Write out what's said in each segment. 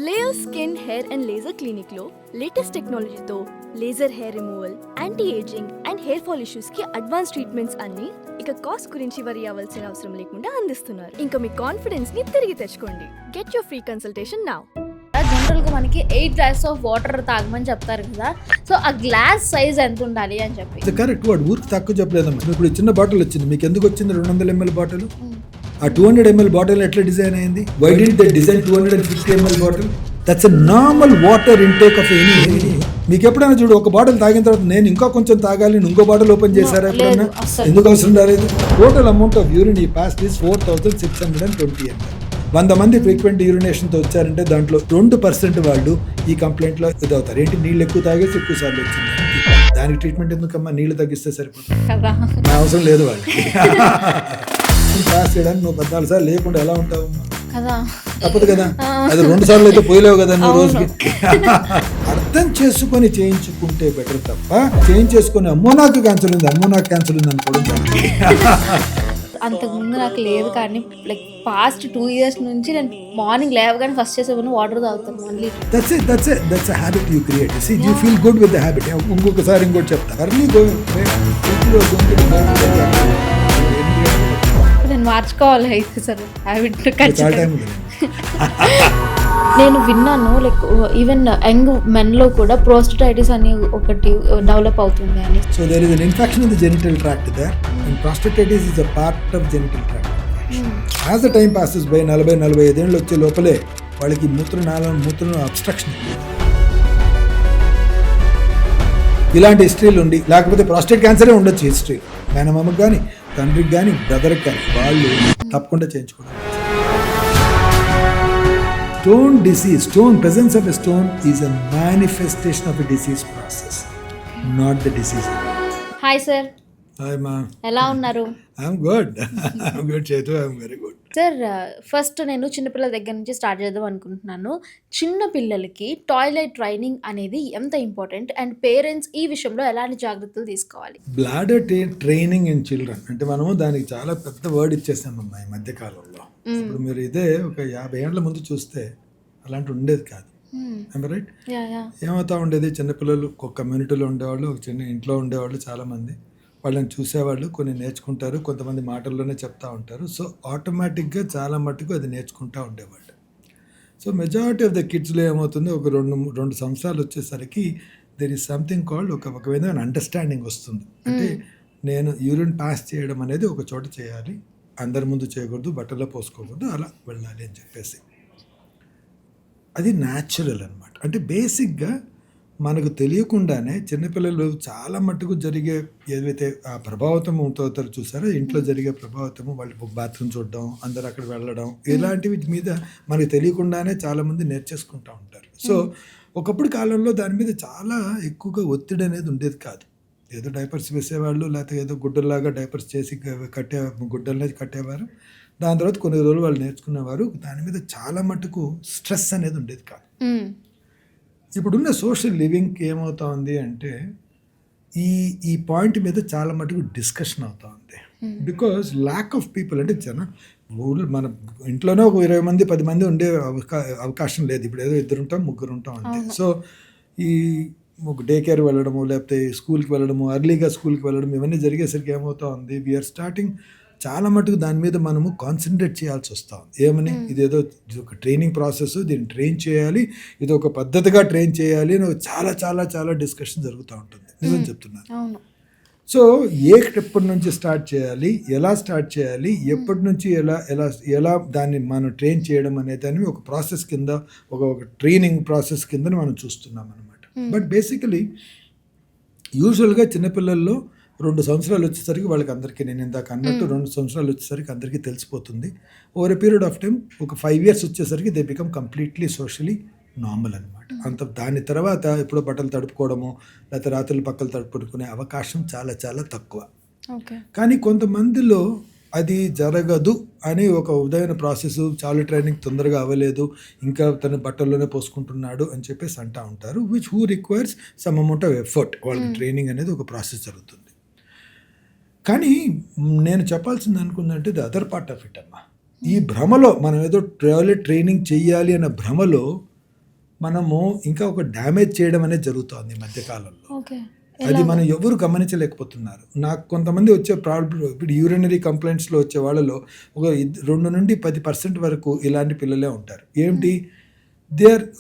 Layer skin hair and laser clinic లో latest టెక్నాలజీతో laser hair removal, anti ageing and hair fall issues కి advance treatments అన్ని ఇక cost గురించి వరి అవ్వాల్సిన అవసరం లేకుండా అందిస్తున్నారు. ఇంకా మీ కాన్ఫిడెన్స్ ని తిరిగి తెచ్చుకోండి. Get your free consultation now. జనరల్గా మనకి 8 గ్లాస్ ఆఫ్ వాటర్ తాగమని చెప్తారు కదా, సో ఆ గ్లాస్ సైజ్ ఎంత ఉండాలి అని చెప్పి. కరెక్ట్, వాడు ఊరికి తక్కువ చెప్పలేదమ్మా. ఇప్పుడు చిన్న బాటిల్ వచ్చింది, మీకు ఎందుకు వచ్చింది 200 ml బాటిల్? ఆ 200 ml బాటిల్ ఎట్లా డిజైన్ అయింది? Why did they design 250 ml bottle? That's a normal water intake of any. మీకు ఎప్పుడైనా చూడు, ఒక బాటిల్ తాగిన తర్వాత నేను ఇంకా కొంచెం తాగాలి, ఇంకో బాటిల్ ఓపెన్ చేశారా ఎప్పుడైనా? ఎందుకు అవసరం రాలేదు? టోటల్ అమౌంట్ ఆఫ్ యూరిన్ ఈ పాస్ట్ ఈస్ 4620 ml. 100 మంది ఫ్రీక్వెంట్ యూరినేషన్తో వచ్చారంటే దాంట్లో 2% వాళ్ళు ఈ కంప్లైంట్లో ఇదవుతారు. ఏంటి, నీళ్ళు ఎక్కువ తాగేసి ఎక్కువ సార్లు వచ్చింది. దానికి ట్రీట్మెంట్ ఎందుకమ్మా? నీళ్ళు తగ్గిస్తే సరిపోతుంది, నా అవసరం లేదు వాళ్ళకి. పాస్ చేయడానికి నువ్వు 14 సార్లు లేకుండా ఎలా ఉంటావు? తప్పదు కదా, అది 2 సార్లు అయితే పోయలేవు కదా నువ్వు రోజుకి. అర్థం చేసుకొని చేయించుకుంటే బెటర్ తప్ప చేయించేసుకొని అమ్మో నాకు క్యాన్సర్ ఉంది అనుకోవడం. అంతకుముందు నాకు లేదు, కానీ లైక్ పాస్ట్ 2 years నుంచి నేను మార్నింగ్ లేవగానే ఫస్ట్ చేసేవన్నీ వాటర్ తాగుతాను. Only that's a habit you create. See, you feel good with the habit. ఇంకొకసారి ఇంకోటి చెప్తా. నేను మార్చుకోవాలి అయితే సార్ హ్యాబిట్. నేను విన్నాను లైక్ ఈవెన్ యంగ్ మెన్లో కూడా ప్రోస్టటైటిస్ అని ఒకటి డెవలప్ అవుతుంది అని. So there is an infection in the genital tract there, and prostatitis is a part of genital tract. As the time passes by 40-45 ఏళ్ళు వచ్చే లోపలే వాళ్ళకి మూత్రం అబ్స్ట్రక్షన్. ఇలాంటి హిస్టరీలు ఉండి, లేకపోతే ప్రాస్టేట్ క్యాన్సరే ఉండొచ్చు హిస్టరీ, మేనమామకి కానీ తండ్రికి కానీ బ్రదర్కి కానీ, వాళ్ళు తప్పకుండా చేయించుకోవడం. Stone disease, presence of a stone is a manifestation of a disease process, not the disease. Hi sir. Hi ma. ఎలా ఉన్నారు? I'm good. Chetu, I'm very good. Sir, first నేను చిన్నపిల్లల దగ్గర నుంచి స్టార్ట్ చేద్దాం అనుకుంటున్నాను. చిన్న పిల్లలకి టాయిలెట్ ట్రైనింగ్ అనేది ఎంత ఇంపార్టెంట్ అండ్ పేరెంట్స్ ఈ విషయంలో ఎలాంటి జాగ్రత్తలు తీసుకోవాలి? బ్లాడర్ ట్రైనింగ్ ఇన్ చిల్డ్రన్ అంటే మనము దానికి చాలా పెద్ద వర్డ్ ఇచ్చేసామమ్మా ఈ మధ్య కాలంలో. ఇప్పుడు మీరు ఇదే ఒక 50 ఏళ్ల ముందు చూస్తే అలాంటి ఉండేది కాదు. రైట్? ఏమవుతా ఉండేది, చిన్నపిల్లలు ఒక కమ్యూనిటీలో ఉండేవాళ్ళు, ఒక చిన్న ఇంట్లో ఉండేవాళ్ళు, చాలామంది వాళ్ళని చూసేవాళ్ళు, కొన్ని నేర్చుకుంటారు, కొంతమంది మాటల్లోనే చెప్తా ఉంటారు. సో ఆటోమేటిక్గా చాలా మట్టుకు అది నేర్చుకుంటూ ఉండేవాళ్ళు. సో మెజారిటీ ఆఫ్ ద కిడ్స్లో ఏమవుతుంది, ఒక 2 సంవత్సరాలు వచ్చేసరికి దెర్ ఈస్ సంథింగ్ కాల్డ్ ఒక విధమైన అండర్స్టాండింగ్ వస్తుంది. అంటే నేను యూరిన్ పాస్ చేయడం అనేది ఒక చోట చేయాలి, అందరి ముందు చేయకూడదు, బట్టలో పోసుకోకూడదు, అలా వెళ్ళాలి అని చెప్పేసి. అది న్యాచురల్ అనమాట. అంటే బేసిక్గా మనకు తెలియకుండానే చిన్నపిల్లలు చాలా మట్టుకు జరిగే ఏదైతే ఆ ప్రభావితం అవుతారో చూసారో, ఇంట్లో జరిగే ప్రభావితము, వాళ్ళు బాత్రూమ్ చూడడం, అందరు అక్కడ వెళ్ళడం, ఇలాంటివి మీద మనకు తెలియకుండానే చాలామంది నేర్చేసుకుంటూ ఉంటారు. సో ఒకప్పుడు కాలంలో దాని మీద చాలా ఎక్కువగా ఒత్తిడి అనేది ఉండేది కాదు. ఏదో డైపర్స్ వేసేవాళ్ళు, లేకపోతే ఏదో గుడ్డల్లాగా డైపర్స్ చేసి గుడ్డల్ని కట్టేవారు. దాని తర్వాత కొన్ని రోజులు వాళ్ళు నేర్చుకునేవారు. దాని మీద చాలా మటుకు స్ట్రెస్ అనేది ఉండేది కాదు. ఇప్పుడున్న సోషల్ లివింగ్కి ఏమవుతా ఉంది అంటే ఈ పాయింట్ మీద చాలా మటుకు డిస్కషన్ అవుతా ఉంది. బికాజ్ ల్యాక్ ఆఫ్ పీపుల్, అంటే ఊళ్ళో మన ఇంట్లోనే ఒక 20 మంది 10 మంది ఉండే అవకాశం లేదు. ఇప్పుడు ఏదో 2 ఉంటాం 3 ఉంటాం అంతే. సో ఈ ఒక డే కేర్ వెళ్ళడము, లేకపోతే స్కూల్కి వెళ్ళడము, అర్లీగా స్కూల్కి వెళ్ళడం, ఇవన్నీ జరిగేసరికి ఏమవుతా ఉంది, వీఆర్ స్టార్టింగ్ చాలా మటుకు దాని మీద మనము కాన్సన్ట్రేట్ చేయాల్సి వస్తాం. ఏమని, ఇదేదో ఒక ట్రైనింగ్ ప్రాసెస్, దీన్ని ట్రైన్ చేయాలి, ఇది ఒక పద్ధతిగా ట్రైన్ చేయాలి అని చాలా చాలా చాలా డిస్కషన్ జరుగుతూ ఉంటుంది. నిజం చెప్తున్నాను. సో ఎప్పటి నుంచి స్టార్ట్ చేయాలి, ఎలా స్టార్ట్ చేయాలి, ఎప్పటి నుంచి ఎలా దాన్ని మనం ట్రైన్ చేయడం అనే దాన్ని ఒక ప్రాసెస్ కింద, ఒక ట్రైనింగ్ ప్రాసెస్ కింద మనం చూస్తున్నాం అనమాట. బట్ బేసికలీ యూజువల్గా చిన్నపిల్లల్లో 2 సంవత్సరాలు వచ్చేసరికి వాళ్ళకి అందరికీ, నేను ఇందాక అన్నట్టు 2 సంవత్సరాలు వచ్చేసరికి అందరికీ తెలిసిపోతుంది. Over a period of time ఒక 5 years వచ్చేసరికి they become completely socially normal అనమాట. దాని తర్వాత ఎప్పుడో బట్టలు తడుపుకోవడము, లేకపోతే రాత్రులు పక్కలు తడుపుకునే అవకాశం చాలా చాలా తక్కువ. కానీ కొంతమందిలో అది జరగదు అని ఒక ఉదయన ప్రాసెస్, చాలా ట్రైనింగ్ తొందరగా అవ్వలేదు, ఇంకా తన బట్టల్లోనే పోసుకుంటున్నాడు అని చెప్పేసి అంటూ ఉంటారు. Which who requires some amount of effort. వాళ్ళకి ట్రైనింగ్ అనేది ఒక ప్రాసెస్ జరుగుతుంది. కానీ నేను చెప్పాల్సింది అనుకుందంటే the other part of it అమ్మా. ఈ భ్రమలో మనం ఏదో ట్రైనింగ్ చెయ్యాలి అన్న భ్రమలో మనము ఇంకా ఒక డ్యామేజ్ చేయడం అనేది జరుగుతోంది ఈ మధ్యకాలంలో. ఓకే. అది మనం ఎవరు గమనించలేకపోతున్నారు. నాకు కొంతమంది వచ్చే ప్రాబ్లం, ఇప్పుడు యూరినరీ కంప్లైంట్స్లో వచ్చే వాళ్ళలో ఒక 2 నుండి 10% వరకు ఇలాంటి పిల్లలే ఉంటారు. ఏంటి,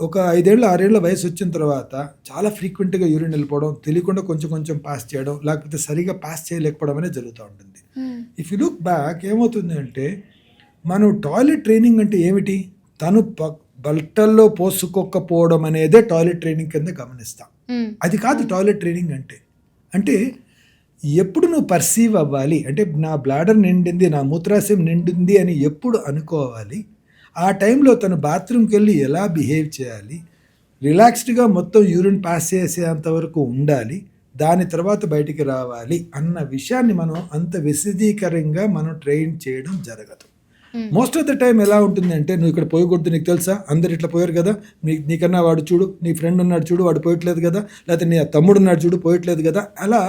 ఒక 5 ఏళ్ళ 6 ఏళ్ళ వయసు వచ్చిన తర్వాత చాలా ఫ్రీక్వెంట్గా యూరిన్ వెళ్ళిపోవడం, తెలియకుండా కొంచెం కొంచెం పాస్ చేయడం, లేకపోతే సరిగా పాస్ చేయలేకపోవడం అనేది జరుగుతూ ఉంటుంది. ఇఫ్ యూ లుక్ బ్యాక్ ఏమవుతుంది అంటే, మనం టాయిలెట్ ట్రైనింగ్ అంటే ఏమిటి, తను బట్టల్లో పోసుకోకపోవడం అనేదే టాయిలెట్ ట్రైనింగ్ కింద గమనిస్తాం. అది కాదు టాయిలెట్ ట్రైనింగ్ అంటే ఎప్పుడు నువ్వు పర్సీవ్ అవ్వాలి అంటే, నా బ్లాడర్ నిండింది, నా మూత్రాశయం నిండింది అని ఎప్పుడు అనుకోవాలి, ఆ టైంలో తను బాత్రూమ్కి వెళ్ళి ఎలా బిహేవ్ చేయాలి, రిలాక్స్డ్గా మొత్తం యూరిన్ పాస్ చేసేంత వరకు ఉండాలి, దాని తర్వాత బయటికి రావాలి అన్న విషయాన్ని మనం అంత విశదీకరంగా మనం ట్రైన్ చేయడం జరగదు. మోస్ట్ ఆఫ్ ద టైం ఎలా ఉంటుంది అంటే, నువ్వు ఇక్కడ పోయకూడదు, నీకు తెలుసా, అందరు ఇట్లా పోయారు కదా, నీకన్నా వాడు చూడు, నీ ఫ్రెండ్ ఉన్నాడు చూడు, వాడు పోయట్లేదు కదా, లేకపోతే నీ తమ్ముడు ఉన్నాడు చూడు, పోయట్లేదు కదా, అలా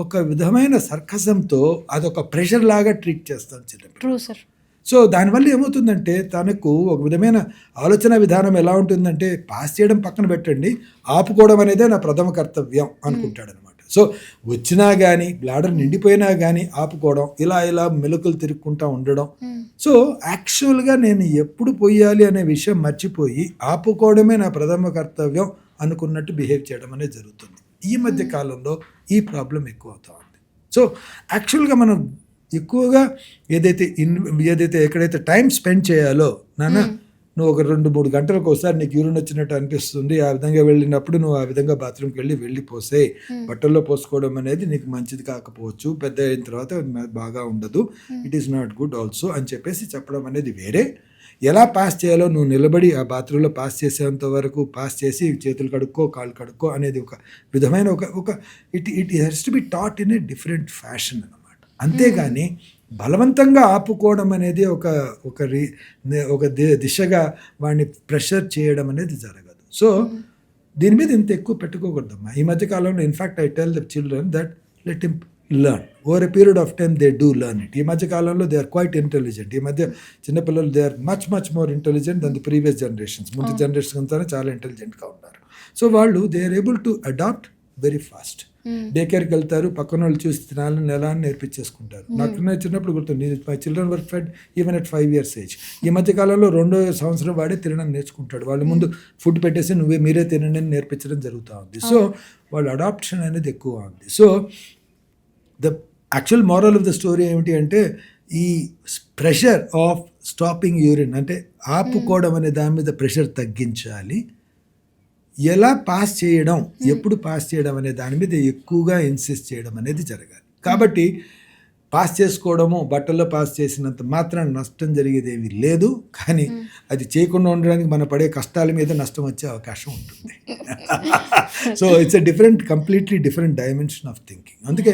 ఒక విధమైన సర్కసంతో అదొక ప్రెషర్ లాగా ట్రీట్ చేస్తాం చిన్నప్పుడు. True sir. సో దానివల్ల ఏమవుతుందంటే, తనకు ఒక విధమైన ఆలోచన విధానం ఎలా ఉంటుందంటే, పాస్ చేయడం పక్కన పెట్టండి, ఆపుకోవడం అనేదే నా ప్రథమ కర్తవ్యం అనుకుంటాడు అనమాట. సో వచ్చినా కానీ, బ్లాడర్ నిండిపోయినా కానీ ఆపుకోవడం, ఇలా మెలకులు తిరుక్కుంటూ ఉండడం. సో యాక్చువల్గా నేను ఎప్పుడు పోయాలి అనే విషయం మర్చిపోయి ఆపుకోవడమే నా ప్రథమ కర్తవ్యం అనుకున్నట్టు బిహేవ్ చేయడం అనేది జరుగుతుంది. ఈ మధ్య కాలంలో ఈ ప్రాబ్లం ఎక్కువ అవుతా ఉంది. సో యాక్చువల్గా మనం ఎక్కువగా ఏదైతే ఎక్కడైతే టైం స్పెండ్ చేయాలో, నాన్న నువ్వు ఒక 2-3 గంటలకు ఒకసారి నీకు యూరిన్ వచ్చినట్టు అనిపిస్తుంది, ఆ విధంగా వెళ్ళినప్పుడు నువ్వు ఆ విధంగా బాత్రూమ్కి వెళ్ళిపోసే, బట్టల్లో పోసుకోవడం అనేది నీకు మంచిది కాకపోవచ్చు, పెద్ద అయిన తర్వాత బాగా ఉండదు, it is not good also అని చెప్పేసి చెప్పడం అనేది వేరే. ఎలా పాస్ చేయాలో నువ్వు నిలబడి ఆ బాత్రూంలో పాస్ చేసేంత వరకు పాస్ చేసి చేతులు కడుక్కో, కాళ్ళు కడుక్కో అనేది ఒక విధమైన ఒక it has to be taught in a different fashion అనమాట. అంతేగాని బలవంతంగా ఆపుకోవడం అనేది ఒక దిశగా వాడిని ప్రెషర్ చేయడం అనేది జరగదు. సో దీని మీద ఇంత ఎక్కువ పెట్టుకోకూడదమ్మా. ఈ మధ్య కాలంలో in fact I tell the children that let him learn over a period of time, they do learn it. ఈ మధ్య కాలంలో దే ఆర్ క్వైట్ ఇంటెలిజెంట్. ఈ మధ్య చిన్నపిల్లలు they are much more intelligent than the previous generations. ముందు generation అంతా చాలా ఇంటెలిజెంట్గా ఉన్నారు. సో వాళ్ళు they are able to adapt very fast. Day కేర్కి వెళ్తారు, పక్కన వాళ్ళు చూసి తినాలని ఎలా అని నేర్పించేసుకుంటారు. నాకు చిన్నప్పుడు గుర్తుంది, my children were fed even at 5 years age. ఈ మధ్య కాలంలో 2వ సంవత్సరం వాడే తినడం నేర్చుకుంటాడు. వాళ్ళ ముందు ఫుడ్ పెట్టేసి మీరే తినండి అని నేర్పించడం జరుగుతూ ఉంది. సో వాళ్ళ అడాప్షన్ అనేది ఎక్కువ ఉంది. So the actual moral of the story ఏమిటి అంటే, ఈ ప్రెషర్ ఆఫ్ స్టాపింగ్ యూరిన్ అంటే ఆపుకోవడం అనే దాని మీద ప్రెషర్ తగ్గించాలి. ఎలా పాస్ చేయడం, ఎప్పుడు పాస్ చేయడం అనే దాని మీద ఎక్కువగా ఇన్సిస్ట్ చేయడం అనేది జరగాలి. కాబట్టి పాస్ చేసుకోవడము, బట్టల్లో పాస్ చేసినంత మాత్రం నష్టం జరిగేది ఏమీ లేదు. కానీ అది చేయకుండా ఉండడానికి మనం పడే కష్టాల మీద నష్టం వచ్చే అవకాశం ఉంటుంది. So it's completely different dimension of thinking. అందుకే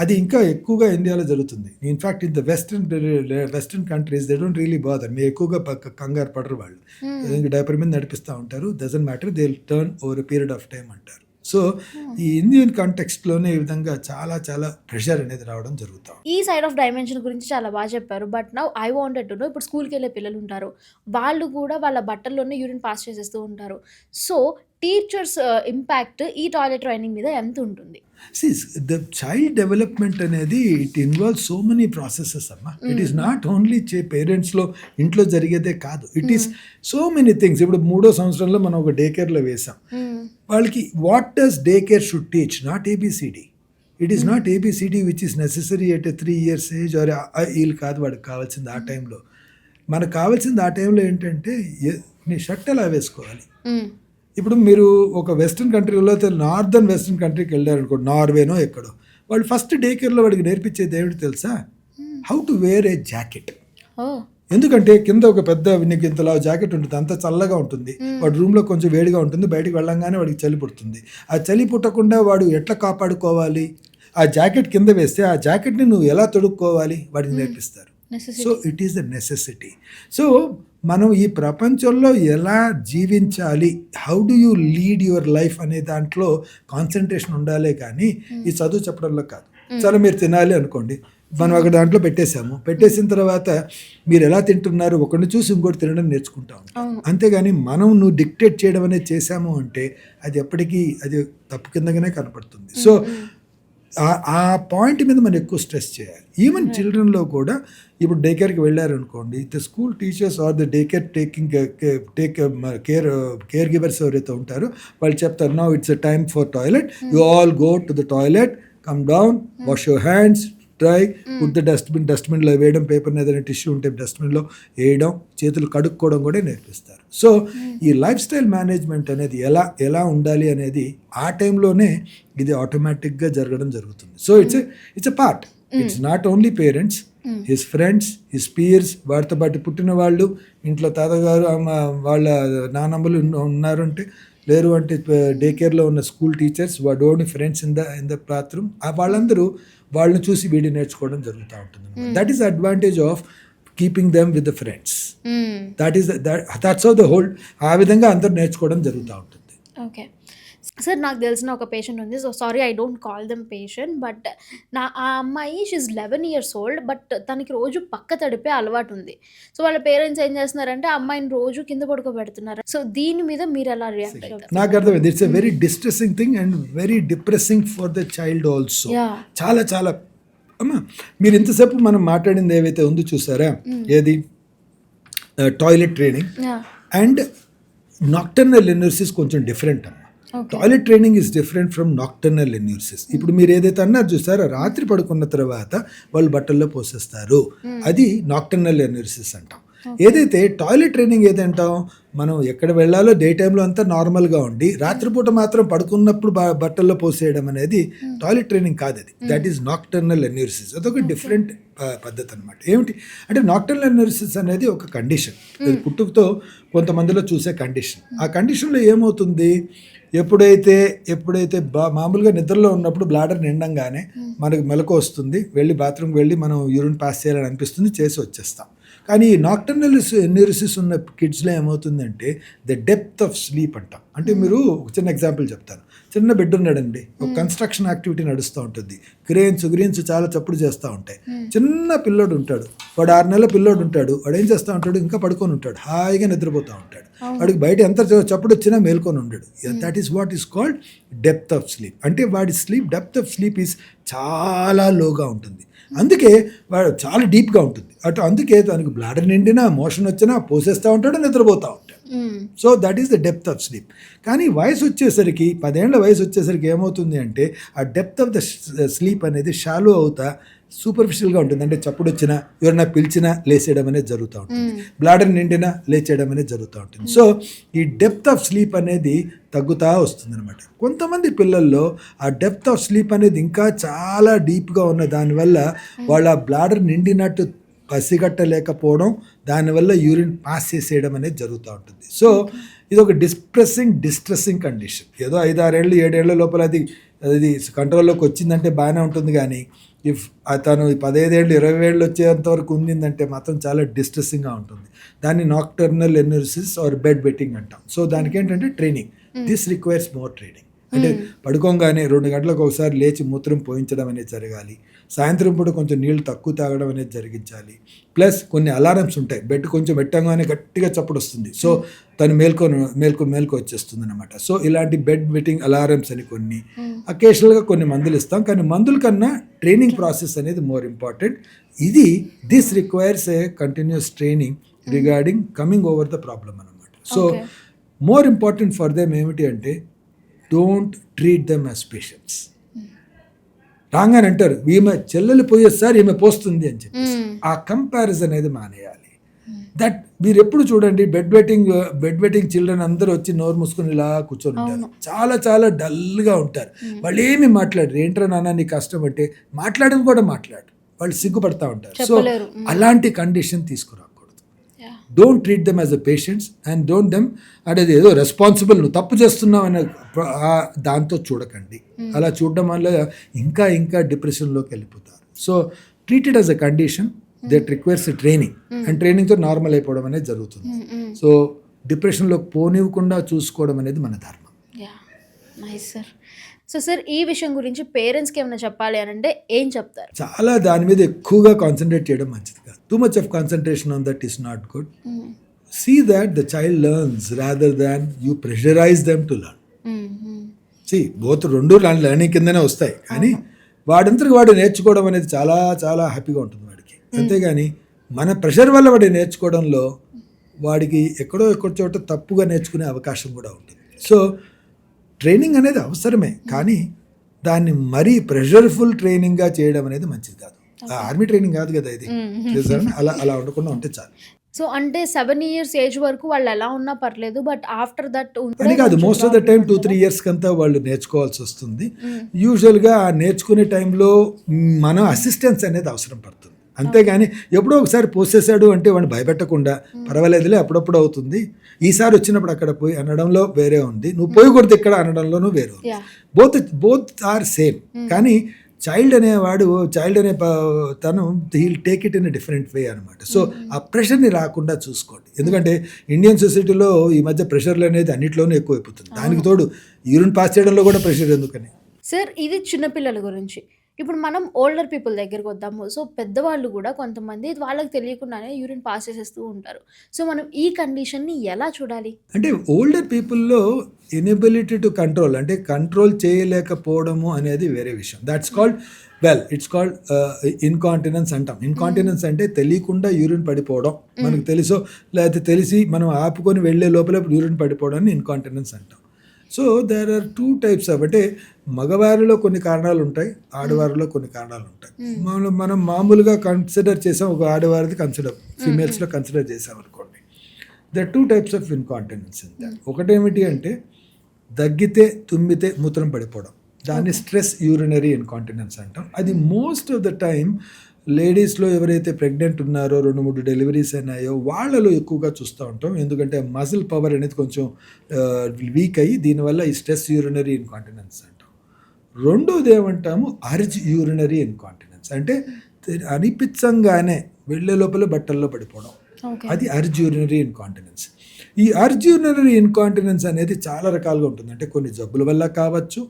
అది ఇంకా ఎక్కువగా ఇండియాలో జరుగుతుంది. In fact in the western countries they don't really bother. మీరు ఎక్కువగా కంగారు పడరు వాళ్ళు. డైపర్ మీద నడిపిస్తూ ఉంటారు, doesn't matter, they will turn over a period of time అంటారు. సో ఈ ఇండియన్ కాంటెక్స్ట్లోనే ఈ విధంగా చాలా ప్రెషర్ అనేది రావడం జరుగుతుంది. ఈ సైడ్ ఆఫ్ డైమెన్షన్ గురించి చాలా బాగా చెప్పారు. But now I wanted to know, ఇప్పుడు స్కూల్కి వెళ్ళే పిల్లలు ఉంటారు, వాళ్ళు కూడా వాళ్ళ బట్టల్లోనే యూరిన్ పాస్ చేసేస్తూ ఉంటారు. సో టీచర్స్ ఇంపాక్ట్ ఈ టాయిలెట్ ట్రైనింగ్ మీద ఎంత ఉంటుంది? ద చైల్డ్ డెవలప్మెంట్ అనేది it involve so many processes అమ్మా. ఇట్ ఈస్ నాట్ ఓన్లీ పేరెంట్స్లో ఇంట్లో జరిగేదే కాదు, it is so many things. ఇప్పుడు 3వ సంవత్సరంలో మనం ఒక డే కేర్లో వేసాం. వాళ్ళకి what does day care should teach, not ABCD. It is not ABCD which is necessary at 3 years age or వీళ్ళు కాదు వాడికి కావాల్సింది ఆ టైంలో. మనకు కావాల్సింది ఆ టైంలో ఏంటంటే, నీ షర్ట్ ఎలా వేసుకోవాలి. ఇప్పుడు మీరు ఒక వెస్ట్రన్ కంట్రీలో, నార్దర్న్ వెస్ట్రన్ కంట్రీకి వెళ్ళారనుకో, నార్వేనో ఎక్కడో, వాళ్ళు ఫస్ట్ డే కేర్లో వాడికి నేర్పించేది ఏమిటి తెలుసా, how to wear a jacket. ఎందుకంటే కింద ఒక పెద్ద నీకు ఇంతలా జాకెట్ ఉంటుంది, అంత చల్లగా ఉంటుంది, వాడి రూమ్లో కొంచెం వేడిగా ఉంటుంది, బయటికి వెళ్ళంగానే వాడికి చలి పుడుతుంది. ఆ చలి పుట్టకుండా వాడు ఎట్లా కాపాడుకోవాలి, ఆ జాకెట్ కింద వేస్తే ఆ జాకెట్ని నువ్వు ఎలా తొడుక్కోవాలి వాడికి నేర్పిస్తారు. So it is the necessity. So మనం ఈ ప్రపంచంలో ఎలా జీవించాలి, how do you lead your life అనే దాంట్లో కాన్సన్ట్రేషన్ ఉండాలే కానీ ఈ చదువు చెప్పడంలో కాదు. సరే మీరు తినాలి అనుకోండి, మనం అక్కడ దాంట్లో పెట్టేసిన తర్వాత మీరు ఎలా తింటున్నారు ఒకరిని చూసి ఇంకోటి తినడం నేర్చుకుంటాం. అంతేగాని మనం నువ్వు డిక్టేట్ చేయడం అనేది చేసాము అంటే అది ఎప్పటికీ అది తప్పు కిందగానే కనపడుతుంది. సో ఆ పాయింట్ మీద మనం ఎక్కువ స్ట్రెస్ చేయాలి. ఈవెన్ చిల్డ్రన్లో కూడా ఇప్పుడు డే కేర్కి వెళ్ళారనుకోండి, the school teachers or the day care care givers ఎవరైతే ఉంటారో వాళ్ళు చెప్తారు, now it's a time for toilet, you all go to the toilet, come down, wash your hands, dry, put the డస్ట్బిన్లో వేయడం, పేపర్ని ఏదైనా టిష్యూ ఉంటే డస్ట్బిన్లో వేయడం, చేతులు కడుక్కోవడం కూడా నేర్పిస్తారు. సో ఈ లైఫ్ స్టైల్ మేనేజ్మెంట్ అనేది ఎలా ఉండాలి అనేది ఆ టైంలోనే ఇది ఆటోమేటిక్గా జరగడం జరుగుతుంది. So it's a part. It's not only parents, his friends, his peers, వారితో పాటు పుట్టిన వాళ్ళు, ఇంట్లో తాతగారు వాళ్ళ నానమ్మలు ఉన్నారు అంటే, లేరు అంటే డే కేర్లో ఉన్న స్కూల్ టీచర్స్, వాడోని ఫ్రెండ్స్ ఇన్ ద బాత్రూమ్, వాళ్ళందరూ వాళ్ళని చూసి వీడియో నేర్చుకోవడం జరుగుతూ ఉంటుంది. That is advantage of keeping them with the friends. That's how the whole, ఆ విధంగా అందరూ నేర్చుకోవడం జరుగుతూ ఉంటుంది. ఓకే సార్, నాకు తెలిసిన ఒక పేషెంట్ ఉంది. So sorry, I don't call them patient, but ఆ అమ్మాయి షీఈ్ 11 years old, బట్ తనకి రోజు పక్క తడిపే అలవాటు ఉంది. సో వాళ్ళ పేరెంట్స్ ఏం చేస్తున్నారంటే ఆ అమ్మాయిని రోజు కింద పడుకోబెడుతున్నారు. సో దీని మీద మీరు ఎలా రియాక్ట్ అవుతారు? నాకు అర్థమైంది. It's a very distressing thing and very depressing for the child also. చాలా చాలా అమ్మా, మీరు ఇంతసేపు మనం మాట్లాడింది ఏవైతే ఉందో చూసారా, ఏది toilet training and nocturnal enuresis కొంచెం డిఫరెంట్ అమ్మా. Toilet training is different from nocturnal enuresis. ఇప్పుడు మీరు ఏదైతే అన్నారు చూసారో, రాత్రి పడుకున్న తర్వాత వాళ్ళు బట్టల్లో పోసేస్తారు, అది నాక్టర్నల్ ఎన్యూరిసిస్ అంటాం. ఏదైతే టాయిలెట్ ట్రైనింగ్ ఏదంటాం, మనం ఎక్కడ వెళ్ళాలో డే టైంలో అంతా నార్మల్గా ఉండి రాత్రిపూట మాత్రం పడుకున్నప్పుడు బట్టల్లో పోసేయడం అనేది టాయిలెట్ ట్రైనింగ్ కాదు. అది దట్ ఈస్ నాక్టర్నల్ ఎన్యూరిసిస్. అదొక డిఫరెంట్ పద్ధతి అనమాట. ఏమిటి అంటే నాక్టర్నల్ ఎన్యూరిసిస్ అనేది ఒక కండిషన్, పుట్టుకతో కొంతమందిలో చూసే కండిషన్. ఆ కండిషన్లో ఏమవుతుంది, ఎప్పుడైతే మామూలుగా నిద్రలో ఉన్నప్పుడు బ్లాడర్ నిండంగానే మనకు మెలకు వస్తుంది, వెళ్ళి బాత్రూమ్కి వెళ్ళి మనం యూరిన్ పాస్ చేయాలని అనిపిస్తుంది, చేసి వచ్చేస్తాం. కానీ ఈ నాక్టర్నల్ ఎన్యూరిసిస్ ఉన్న కిడ్స్లో ఏమవుతుందంటే ద డెప్త్ ఆఫ్ స్లీప్ అంటాం. అంటే మీరు ఒక చిన్న ఎగ్జాంపుల్ చెప్తాను. చిన్న బెడ్ ఉన్నాడండి, ఒక కన్స్ట్రక్షన్ యాక్టివిటీ నడుస్తూ ఉంటుంది, గ్రెయిన్స్ చాలా చప్పుడు చేస్తూ ఉంటాయి. చిన్న పిల్లోడు ఉంటాడు, వాడు 6 నెలల పిల్లోడు ఉంటాడు, వాడు ఏం చేస్తూ ఉంటాడు, ఇంకా పడుకొని ఉంటాడు, హాయిగా నిద్రపోతూ ఉంటాడు. వాడికి బయట ఎంత చప్పుడు వచ్చినా మేల్కొని ఉండడు. That is what is called depth of sleep. అంటే వాడి డెప్త్ ఆఫ్ స్లీప్ ఈజ్ చాలా లోగా ఉంటుంది, అందుకే వాడు చాలా డీప్గా ఉంటుంది. అందుకే తనకు బ్లాడర్ నిండినా మోషన్ వచ్చినా పోసేస్తూ ఉంటాడు, నిద్రపోతూ ఉంటాడు. So that is the depth of sleep. కానీ వయసు వచ్చేసరికి 10 ఏళ్ల వయసు వచ్చేసరికి ఏమవుతుంది అంటే ఆ డెప్త్ ఆఫ్ ద స్లీప్ అనేది షాలో అవుతా సూపర్ఫిషియల్గా ఉంటుంది. అంటే చప్పుడు వచ్చినా, ఎవరైనా పిలిచినా లేచేయడం అనేది జరుగుతూ ఉంటుంది, బ్లాడర్ నిండినా లేచేయడం అనేది జరుగుతూ ఉంటుంది. సో ఈ డెప్త్ ఆఫ్ స్లీప్ అనేది తగ్గుతూ వస్తుంది అనమాట. కొంతమంది పిల్లల్లో ఆ డెప్త్ ఆఫ్ స్లీప్ అనేది ఇంకా చాలా డీప్గా ఉన్న దానివల్ల వాళ్ళ బ్లాడర్ నిండినట్టు పసిగట్టలేకపోవడం, దానివల్ల యూరిన్ పాస్ చేసేయడం అనేది జరుగుతూ ఉంటుంది. సో ఇది ఒక డిస్ట్రెస్సింగ్ కండిషన్. ఏదో 5-6 ఏళ్ళు 7 ఏళ్ల లోపల అది కంట్రోల్లోకి వచ్చిందంటే బాగానే ఉంటుంది. కానీ ఇఫ్ తను 15 ఏళ్ళు 20 ఏళ్ళు వచ్చేంత వరకు ఉండిందంటే మాత్రం చాలా డిస్ట్రెస్సింగ్గా ఉంటుంది. దాన్ని నాక్టర్నల్ ఎన్యూరిసిస్ ఆర్ బెడ్ వెట్టింగ్ అంటాం. సో దానికి ఏంటంటే training, this requires more training. అంటే పడుకోగానే 2 గంటలకు ఒకసారి లేచి మూత్రం పోయించడం అనేది జరగాలి, సాయంత్రం పూట కొంచెం నీళ్ళు తక్కువ తాగడం అనేది జరిగించాలి. ప్లస్ కొన్ని అలారమ్స్ ఉంటాయి, బెడ్ కొంచెం పెట్టగానే గట్టిగా చప్పుడు వస్తుంది, సో తను మేల్కొ వచ్చేస్తుంది అనమాట. సో ఇలాంటి బెడ్ వెట్టింగ్ అలారమ్స్ అని కొన్ని అకేషనల్గా కొన్ని మందులు ఇస్తాం. కానీ మందుల కన్నా ట్రైనింగ్ ప్రాసెస్ అనేది more important. This requires a continuous training regarding coming over the problem అనమాట. So more important for them ఏమిటి అంటే don't treat them as patients. రాగానే అంటారు ఈమె చెల్లెలు పోయేసారి ఈమె పోస్తుంది అని చెప్పేసి ఆ కంపారిజన్ అనేది మానేయాలి. దట్ మీరు ఎప్పుడు చూడండి బెడ్ వెట్టింగ్ చిల్డ్రన్ అందరూ వచ్చి నోరు మూసుకొని ఇలా కూర్చొని ఉంటారు, చాలా చాలా డల్గా ఉంటారు. వాళ్ళు ఏమి మాట్లాడరు. ఏంట్రా నాన్న నీ కష్టం అంటే మాట్లాడడం కూడా మాట్లాడరు, వాళ్ళు సిగ్గుపడతా ఉంటారు. సో అలాంటి కండిషన్ తీసుకురాకూడదు. Don't treat them as a patients and don't them అనేది ఏదో రెస్పాన్సిబుల్, నువ్వు తప్పు చేస్తున్నావు అనే దాంతో చూడకండి. అలా చూడడం వల్ల ఇంకా డిప్రెషన్లోకి వెళ్ళిపోతారు. So treat it as a condition that requires training, and ట్రైనింగ్తో నార్మల్ అయిపోవడం అనేది జరుగుతుంది. సో డిప్రెషన్లోకి పోనివ్వకుండా చూసుకోవడం అనేది మన ధర్మం. Nice sir. సో సార్ ఈ విషయం గురించి పేరెంట్స్‌కి ఏమైనా చెప్పాలి అనంటే ఏం చెప్తారు? చాలా దాని మీద ఎక్కువగా కాన్సన్ట్రేట్ చేయడం మంచిది కాదు. Too much of concentration on that is not good. హ్మ్. See that the child learns rather than you pressurize them to learn. హ్మ్. See, both రెండు లెర్నింగ్ కిందనే వస్తాయి, కానీ వాడంతరికి వాడు నేర్చుకోవడం అనేది చాలా చాలా హ్యాపీగా ఉంటుంది వాడికి. అంతేగాని మన ప్రెషర్ వల్ల వాడు నేర్చుకోవడంలో వాడికి ఎక్కడో చోట తప్పుగా నేర్చుకునే అవకాశం కూడా ఉంటుంది. సో ట్రైనింగ్ అనేది అవసరమే, కానీ దాన్ని మరీ ప్రెషర్ఫుల్ ట్రైనింగ్గా చేయడం అనేది మంచిది కాదు. ఆర్మీ ట్రైనింగ్ కాదు కదా ఇది, చేశారని అలా ఉండకుండా ఉంటే చాలు. సో అంటే 7 ఇయర్స్ ఏజ్ వరకు వాళ్ళు ఎలా ఉన్నా పర్లేదు. బట్ ఆఫ్టర్ దట్ అని కాదు, most of the time 2-3 years కంతా వాళ్ళు నేర్చుకోవాల్సి వస్తుంది. యూజువల్గా నేర్చుకునే టైంలో మన అసిస్టెన్స్ అనేది అవసరం పడుతుంది. అంతేగాని ఎప్పుడో ఒకసారి పోసేసాడు అంటే వాడిని భయపెట్టకుండా పర్వాలేదులే అప్పుడప్పుడు అవుతుంది, ఈసారి వచ్చినప్పుడు అక్కడ పోయి అనడంలో వేరే ఉంది, నువ్వు పోయి కొడితే ఇక్కడ అనడంలోనూ వేరే ఉంది. Both are same. కానీ చైల్డ్ అనే తను he'll take it in a different way అనమాట. సో ఆ ప్రెషర్ని రాకుండా చూసుకోండి. ఎందుకంటే ఇండియన్ సొసైటీలో ఈ మధ్య ప్రెషర్లు అనేది అన్నింటిలోనూ ఎక్కువైపోతుంది. దానికి తోడు యూరిన్ పాస్ చేయడంలో కూడా ప్రెషర్ ఎందుకని. సార్ ఇది చిన్నపిల్లల గురించి. ఇప్పుడు మనం ఓల్డర్ పీపుల్ దగ్గరికి వద్దాము. సో పెద్దవాళ్ళు కూడా కొంతమంది వాళ్ళకి తెలియకుండానే యూరిన్ పాస్ చేసేస్తూ ఉంటారు. సో మనం ఈ కండిషన్ని ఎలా చూడాలి? అంటే ఓల్డర్ పీపుల్లో ఇనబిలిటీ టు కంట్రోల్, అంటే కంట్రోల్ చేయలేకపోవడము అనేది వేరే విషయం. That's called it's called incontinence అంటాం. ఇన్కాంటినెన్స్ అంటే తెలియకుండా యూరిన్ పడిపోవడం, మనకు తెలుసో లేకపోతే తెలిసి మనం ఆపుకొని వెళ్ళే లోపల యూరిన్ పడిపోవడాన్ని ఇన్కాంటినెన్స్ అంటాం. So there are 2 types of, అంటే మగవారిలో కొన్ని కారణాలు ఉంటాయి, ఆడవారిలో కొన్ని కారణాలు ఉంటాయి. మనం మామూలుగా కన్సిడర్ చేసాం, ఒక ఆడవారిది ఫీమేల్స్లో కన్సిడర్ చేసాం అనుకోండి. There 2 types of incontinence. ఒకటేమిటి అంటే దగ్గితే తుమ్మితే మూత్రం పడిపోవడం, దాన్ని స్ట్రెస్ యూరినరీ ఇన్కాంటినెన్స్ అంటాం. అది మోస్ట్ ఆఫ్ ద టైం లేడీస్లో ఎవరైతే ప్రెగ్నెంట్ ఉన్నారో 2-3 డెలివరీస్ అయినాయో వాళ్ళలో ఎక్కువగా చూస్తూ ఉంటాం. ఎందుకంటే మజిల్ పవర్ అనేది కొంచెం వీక్ అయ్యి దీనివల్ల ఈ స్ట్రెస్ యూరినరీ ఇన్కాంటినెన్స్ అంటాం. రెండోది ఏమంటాము అర్జ్ యూరినరీ ఇన్కాంటినెన్స్, అంటే అనిపించంగానే వెళ్ళే లోపల బట్టల్లో పడిపోవడం, అది అర్జ్ యూరినరీ ఇన్కాంటినెన్స్. ఈ అర్జ్ యూరినరీ ఇన్కాంటినెన్స్ అనేది చాలా రకాలుగా ఉంటుంది. అంటే కొన్ని జబ్బుల వల్ల కావచ్చు,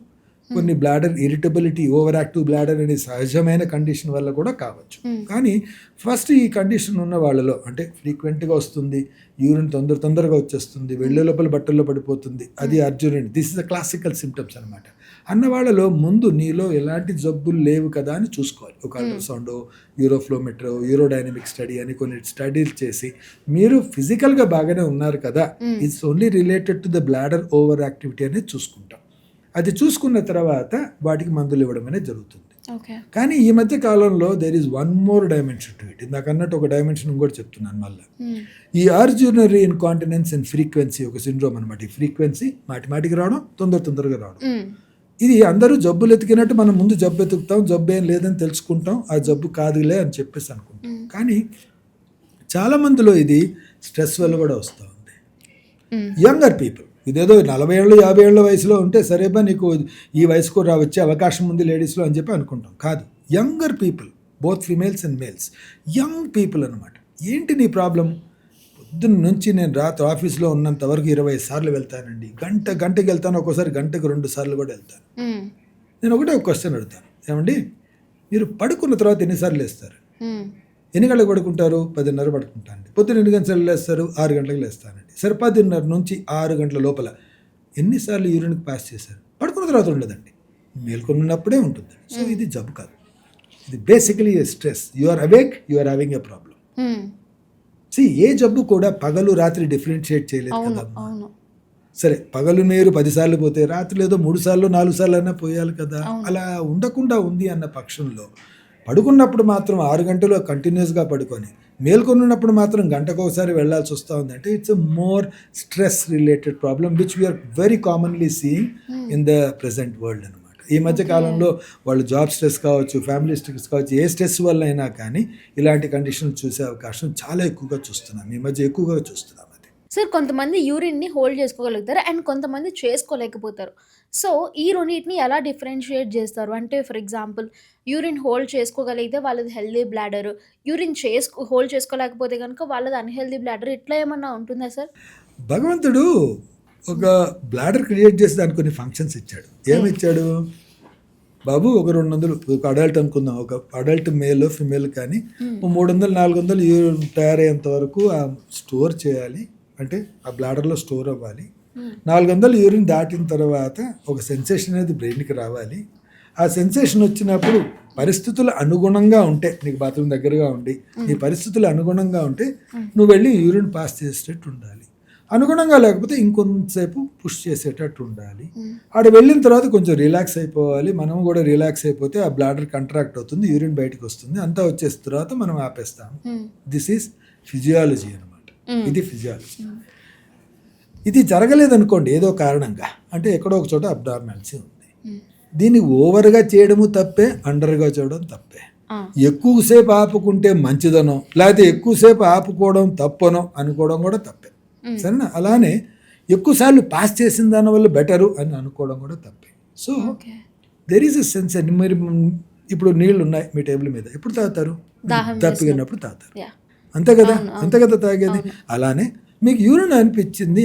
కొన్ని bladder irritability, over active bladder అనే సహజమైన కండిషన్ వల్ల కూడా కావచ్చు. కానీ ఫస్ట్ ఈ కండిషన్ ఉన్న వాళ్ళలో, అంటే ఫ్రీక్వెంట్గా వస్తుంది, యూరిన్ తొందరగా వచ్చేస్తుంది, వెళ్ళే లోపల బట్టల్లో పడిపోతుంది, అది urinary, this is the classical symptoms అనమాట. అన్న వాళ్ళలో ముందు నీలో ఎలాంటి జబ్బులు లేవు కదా అని చూసుకోవాలి. ఒక అల్ట్రాసౌండ్, యూరోఫ్లోమెట్రో, యూరోడైనమిక్ స్టడీ అని కొన్ని స్టడీలు చేసి మీరు ఫిజికల్గా బాగానే ఉన్నారు కదా, it's only related to the bladder over activity అనేది చూసుకుంటాం. అది చూసుకున్న తర్వాత వాటికి మందులు ఇవ్వడం అనేది జరుగుతుంది. కానీ ఈ మధ్య కాలంలో there is 1 more dimension to it. ఇందాక అన్నట్టు ఒక డైమెన్షన్ కూడా చెప్తున్నాను మళ్ళీ. ఈ urge urinary incontinence and frequency ఒక సిండ్రోమ్ అనమాట. ఈ ఫ్రీక్వెన్సీ మాటిమాటికి రావడం, తొందరగా రావడం, ఇది అందరూ జబ్బులు ఎతికినట్టు మనం ముందు జబ్బు ఎతుకుతాం, జబ్బు ఏం లేదని తెలుసుకుంటాం, ఆ జబ్బు కాదులే అని చెప్పేసి అనుకుంటాం. కానీ చాలా మందిలో ఇది స్ట్రెస్ వల్ల కూడా వస్తూ ఉంది. యంగర్ పీపుల్, ఇదేదో 40 ఏళ్ళు 50 ఏళ్ళ వయసులో ఉంటే సరేబా నీకు ఈ వయసుకు వచ్చే అవకాశం ఉంది లేడీస్లో అని చెప్పి అనుకుంటాం. కాదు, younger people, both females and males, young people అనమాట. ఏంటి నీ ప్రాబ్లం? పొద్దున్న నుంచి నేను రాత్రి ఆఫీస్లో ఉన్నంత వరకు 20 సార్లు వెళ్తానండి, గంటకి వెళ్తాను, ఒక్కోసారి గంటకు 2 సార్లు కూడా వెళ్తాను. నేను ఒకటే ఒక క్వశ్చన్ అడుగుతాను, ఏమండి మీరు పడుకున్న తర్వాత ఎన్నిసార్లు లేస్తారు? ఎన్ని గంటలకు పడుకుంటారు? 10:30 పడుకుంటానండి. పొద్దున్న ఎన్ని గంటలు లేస్తారు? 6 గంటలకు లేస్తానండి. సరే 10:30 నుంచి 6 గంటల లోపల ఎన్నిసార్లు యూరిన్కి పాస్ చేశారు? పడుకున్న తర్వాత ఉండదండి, మేల్కొన్నప్పుడే ఉంటుంది. సో ఇది జబ్బు కాదు, ఇది basically stress. You are awake, you are having a problem. ఏ జబ్బు కూడా పగలు రాత్రి డిఫరెన్షియేట్ చేయలేదు కదా. సరే పగలు మీరు 10 సార్లు పోతే రాత్రి ఏదో 3 సార్లు 4 సార్లు అయినా పోయాలి కదా. అలా ఉండకుండా ఉంది అన్న పక్షంలో పడుకున్నప్పుడు మాత్రం 6 గంటలు కంటిన్యూస్గా పడుకొని మేల్కొన్నప్పుడు మాత్రం గంటకు ఒకసారి వెళ్లాల్సి వస్తూ ఉంది అంటే it's a more stress related problem which we're very commonly seeing in the present world అనమాట. ఈ మధ్య కాలంలో వాళ్ళు జాబ్ స్ట్రెస్ కావచ్చు, ఫ్యామిలీ స్ట్రెస్ కావచ్చు, ఏ స్ట్రెస్ వల్ల అయినా కానీ ఇలాంటి కండిషన్ చూసే అవకాశం చాలా ఎక్కువగా చూస్తున్నాం, ఈ మధ్య ఎక్కువగా చూస్తున్నాం. సార్ కొంతమంది యూరిన్ని హోల్డ్ చేసుకోగలుగుతారు అండ్ కొంతమంది చేసుకోలేకపోతారు. సో ఈ రెండింటిని ఎలా డిఫరెన్షియేట్ చేస్తారు? అంటే ఫర్ ఎగ్జాంపుల్ యూరిన్ హోల్డ్ చేసుకోగలిగితే వాళ్ళది హెల్దీ బ్లాడర్, యూరిన్ హోల్డ్ చేసుకోలేకపోతే కనుక వాళ్ళది అన్హెల్దీ బ్లాడర్, ఇట్లా ఏమన్నా ఉంటుందా సార్? భగవంతుడు ఒక బ్లాడర్ క్రియేట్ చేసి దానికి కొన్ని ఫంక్షన్స్ ఇచ్చాడు. ఏమి ఇచ్చాడు? బాబు ఒక 200, ఒక అడల్ట్ అనుకుందాం, ఒక అడల్ట్ మేల్ ఫిమేల్ కానీ 300 400 యూరిన్ తయారయ్యేంత వరకు ఆ స్టోర్ చేయాలి, అంటే ఆ బ్లాడర్లో స్టోర్ అవ్వాలి. 400 యూరిన్ దాటిన తర్వాత ఒక సెన్సేషన్ అనేది బ్రెయిన్కి రావాలి. ఆ సెన్సేషన్ వచ్చినప్పుడు పరిస్థితులు అనుగుణంగా ఉంటే, నీకు బాత్రూమ్ దగ్గరగా ఉండి నీ పరిస్థితులు అనుగుణంగా ఉంటే నువ్వు వెళ్ళి యూరిన్ పాస్ చేసేటట్టు ఉండాలి. అనుగుణంగా లేకపోతే ఇంకొంతసేపు పుష్ చేసేటట్టు ఉండాలి. ఆడ వెళ్ళిన తర్వాత కొంచెం రిలాక్స్ అయిపోవాలి. మనం కూడా రిలాక్స్ అయిపోతే ఆ బ్లాడర్ కంట్రాక్ట్ అవుతుంది, యూరిన్ బయటకు వస్తుంది. అంతా వచ్చేసిన తర్వాత మనం ఆపేస్తాము. దిస్ ఈజ్ ఫిజియాలజీ అనమాట. ఇది ఫిజియాలజీ. ఇది జరగలేదనుకోండి ఏదో కారణంగా, అంటే ఎక్కడో ఒక చోట అబ్నార్మాలిటీ ఉంది. దీన్ని ఓవర్గా చేయడము తప్పే, అండర్గా చేయడం తప్పే. ఎక్కువసేపు ఆపుకుంటే మంచిదనో లేకపోతే ఎక్కువసేపు ఆపుకోవడం తప్పనో అనుకోవడం కూడా తప్పే. సరేనా? అలానే ఎక్కువసార్లు పాస్ చేసిన దానివల్ల బెటరు అని అనుకోవడం కూడా తప్పే. So there is a sense. మీరు ఇప్పుడు నీళ్ళు ఉన్నాయి మీ టేబుల్ మీద, ఎప్పుడు తాగుతారు? తప్పినప్పుడు తాగుతారు, అంతే కదా? అంతే కదా తాగేది. అలానే మీకు యూరిన్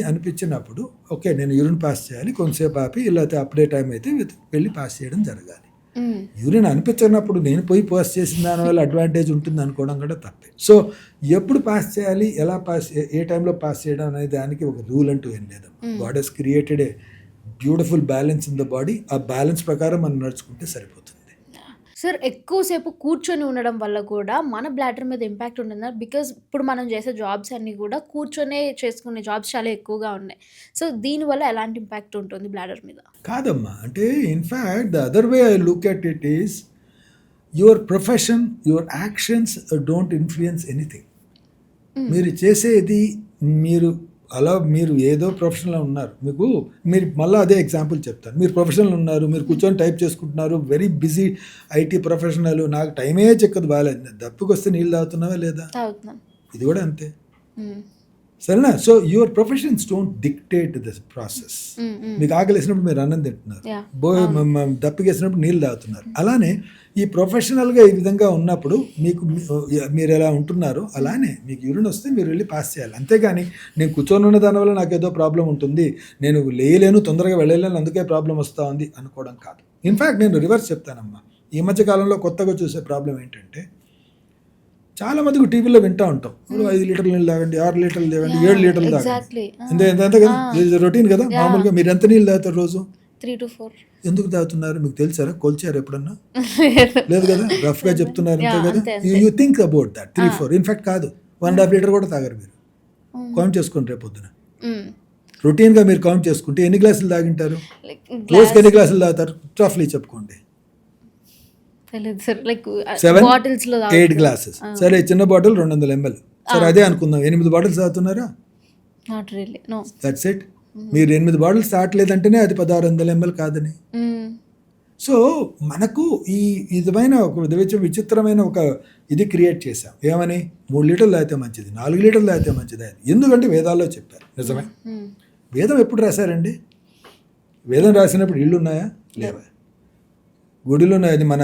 అనిపించినప్పుడు ఓకే నేను యూరిన్ పాస్ చేయాలి, కొంతసేపు ఆపి లేకపోతే అప్పుడే టైం అయితే వెళ్ళి పాస్ చేయడం జరగాలి. యూరిన్ అనిపించినప్పుడు నేను పోయి పాస్ చేసిన దానివల్ల అడ్వాంటేజ్ ఉంటుంది అనుకోవడం కూడా తప్పే. సో ఎప్పుడు పాస్ చేయాలి, ఎలా పాస్, ఏ టైంలో పాస్ చేయడం అనే దానికి ఒక రూల్ అంటూ ఏం లేదు. God has created a beautiful balance in the body. ఆ బ్యాలెన్స్ ప్రకారం మనం నడుచుకుంటే సరిపోతుంది. సార్, ఎక్కువసేపు కూర్చొని ఉండడం వల్ల కూడా మన బ్లాడర్ మీద ఇంపాక్ట్ ఉంటుందా? బికాజ్ ఇప్పుడు మనం చేసే జాబ్స్ అన్నీ కూడా కూర్చొనే చేసుకునే జాబ్స్ చాలా ఎక్కువగా ఉన్నాయి. సో దీనివల్ల ఎలాంటి ఇంపాక్ట్ ఉంటుంది బ్లాడర్ మీద? కాదమ్మా, అంటే in fact the other way I look at it is your profession, your actions don't influence anything. మీరు చేసేది మీరు ఏదో ప్రొఫెషన్లో ఉన్నారు, మీరు మళ్ళీ అదే ఎగ్జాంపుల్ చెప్తాను. మీరు ప్రొఫెషనల్ ఉన్నారు, మీరు కూర్చొని టైప్ చేసుకుంటున్నారు, వెరీ బిజీ ఐటీ ప్రొఫెషనల్, నాకు టైమే చెక్కదు బాగాలేదు, దప్పుకొస్తే నీళ్ళు తాగుతున్నావా లేదా? ఇది కూడా అంతే, సరేనా? So your professions don't dictate this process. మీకు ఆకలేసినప్పుడు మీరు అన్నం తింటున్నారు, దప్పికేసినప్పుడు నీళ్ళు తాగుతున్నారు. అలానే ఈ ప్రొఫెషనల్గా ఈ విధంగా ఉన్నప్పుడు మీరు ఎలా ఉంటున్నారో అలానే మీకు యూరిన్ వస్తే మీరు వెళ్ళి పాస్ చేయాలి. అంతేగాని నేను కూర్చొని ఉన్న దానివల్ల నాకు ఏదో ప్రాబ్లం ఉంటుంది, నేను లేయలేను, తొందరగా వెళ్ళలేను, అందుకే ప్రాబ్లం వస్తూ ఉంది అనుకోవడం కాదు. ఇన్ఫ్యాక్ట్ నేను రివర్స్ చెప్తానమ్మా. ఈ మధ్య కాలంలో కొత్తగా చూసే ప్రాబ్లం ఏంటంటే, చాలా మందికి టీవీలో వింటూ ఉంటాం, 5 లీటర్లు నీళ్ళు తాగండి, 6 లీటర్లు తాగండి, 7 లీటర్లు తాగండి, ఎంత కదా, ఇది రొటీన్ కదా. మామూలుగా మీరు ఎంత నీళ్ళు తాగుతారు రోజు? 3 to 4. ఎందుకు తాగుతున్నారు మీకు తెలుసారా? కొల్చారు ఎప్పుడన్నా? లేదు కదా, రఫ్గా చెప్తున్నారు, అంతే కదా. You think about that 3-4. In fact కాదు, 1.5 లీటర్ కూడా తాగరు మీరు. కౌంట్ చేసుకోండి రేపు పొద్దున. రొటీన్గా మీరు కౌంట్ చేసుకుంటే ఎన్ని గ్లాసులు తాగింటారు? రోజుకి ఎన్ని గ్లాసులు తాగుతారు? రఫ్లీ చెప్పుకోండి. 7, 8 గ్లాసెస్. సరే, చిన్న బాటిల్ 200 ml. సరే అదే అనుకుందాం, 8 బాటిల్స్ తాగుతున్నారా? That's it. మీరు 8 బాటిల్స్ తాగట్లేదంటేనే అది 1600 ml కాదని. సో మనకు ఈ విధమైన ఒక విచిత్రమైన ఒక ఇది క్రియేట్ చేశాం. ఏమని? 3 లీటర్లు తాగితే మంచిది, 4 లీటర్లు తాగితే మంచిది. ఎందుకంటే వేదాల్లో చెప్పారు. నిజమే. వేదం ఎప్పుడు రాశారండి? వేదం రాసినప్పుడు ఇళ్ళు ఉన్నాయా? లేవా? గుడిలో ఉన్నాయా? మన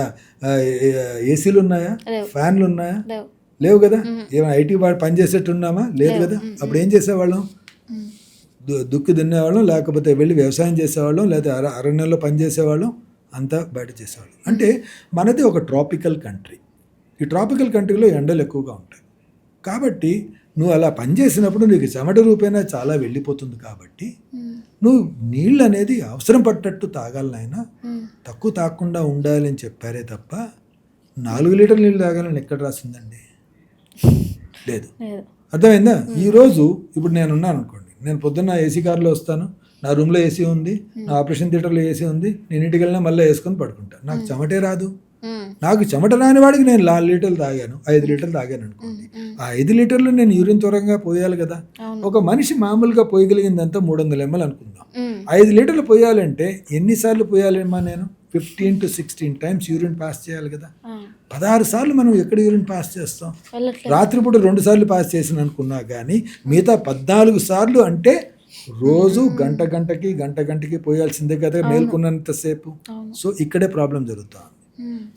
ఏసీలు ఉన్నాయా? ఫ్యాన్లు ఉన్నాయా? లేవు కదా. ఏమైనా ఐటీ పనిచేసేట్టు ఉన్నామా? లేదు కదా. అప్పుడు ఏం చేసేవాళ్ళం? దుక్కి దున్నేవాళ్ళం, లేకపోతే వెళ్ళి వ్యవసాయం చేసేవాళ్ళం, లేదా అరణ్యంలో పనిచేసేవాళ్ళం, అంతా బయట చేసేవాళ్ళం. అంటే మనది ఒక ట్రాపికల్ కంట్రీ. ఈ ట్రాపికల్ కంట్రీలో ఎండలు ఎక్కువగా ఉంటాయి. కాబట్టి నువ్వు అలా పనిచేసినప్పుడు నీకు చెమట రూపేణా చాలా వెళ్ళిపోతుంది. కాబట్టి నువ్వు నీళ్ళు అనేది అవసరం పట్టట్టు తాగాలనైనా తక్కువ తాగకుండా ఉండాలని చెప్పారే తప్ప 4 లీటర్లు నీళ్ళు తాగాలని ఎక్కడ రాసిందండి? లేదు. అర్థమైందా? ఈరోజు ఇప్పుడు నేను ఉన్నాను అనుకోండి, నేను పొద్దున్న ఏసీ కారులో వస్తాను, నా రూమ్లో ఏసీ ఉంది, నా ఆపరేషన్ థియేటర్లో ఏసీ ఉంది, నేను ఇంటికి వెళ్ళినా మళ్ళీ వేసుకొని పడుకుంటాను. నాకు చెమటే రాదు. నాకు చెమట రాని వాడికి నేను 4 లీటర్లు తాగాను, 5 లీటర్లు తాగాను అనుకోండి, ఆ 5 లీటర్లు నేను యూరిన్ త్వరగా పోయాలి కదా. ఒక మనిషి మామూలుగా పోయగలిగిందంతా 300 ml అనుకుందాం. 5 లీటర్లు పోయాలంటే ఎన్నిసార్లు పోయాలేమా? నేను 15 to 16 times యూరిన్ పాస్ చేయాలి కదా. 16 సార్లు మనం ఎక్కడ యూరిన్ పాస్ చేస్తాం? రాత్రిపూట 2 సార్లు పాస్ చేసిన అనుకున్నా కానీ మిగతా 14 సార్లు అంటే రోజు గంటకి పోయాల్సిందే కదా మేల్కొన్నంతసేపు. సో ఇక్కడే ప్రాబ్లం జరుగుతుంది.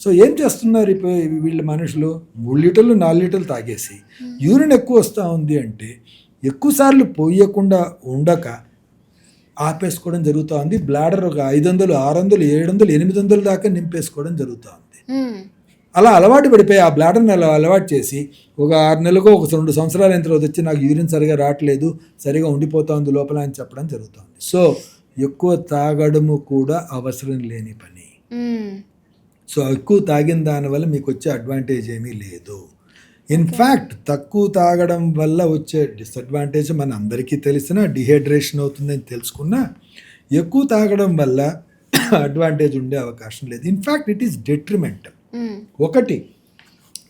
సో ఏం చేస్తున్నారు ఇప్పుడు వీళ్ళ మనుషులు? 3 లీటర్లు 4 లీటర్లు తాగేసి యూరిన్ ఎక్కువ వస్తూ ఉంది అంటే ఎక్కువ సార్లు పోయకుండా ఉండక ఆపేసుకోవడం జరుగుతుంది. బ్లాడర్ ఒక 500, 600, 700, 800 దాకా నింపేసుకోవడం జరుగుతుంది. అలా అలవాటు పడిపోయి ఆ బ్లాడర్ని అలా అలవాటు చేసి ఒక 6 నెలలకు ఒక 2 సంవత్సరాల అయిన తర్వాత వచ్చి నాకు యూరిన్ సరిగా రావట్లేదు, సరిగా ఉండిపోతుంది లోపల అని చెప్పడం జరుగుతుంది. సో ఎక్కువ తాగడము కూడా అవసరం లేని పని. సో ఎక్కువ తాగిన దానివల్ల మీకు వచ్చే అడ్వాంటేజ్ ఏమీ లేదు. ఇన్ఫ్యాక్ట్ తక్కువ తాగడం వల్ల వచ్చే డిసడ్వాంటేజ్ మన అందరికీ తెలిసిన డిహైడ్రేషన్ అవుతుందని తెలుసుకున్నా ఎక్కువ తాగడం వల్ల అడ్వాంటేజ్ ఉండే అవకాశం లేదు. In fact it is detrimental. ఒకటి,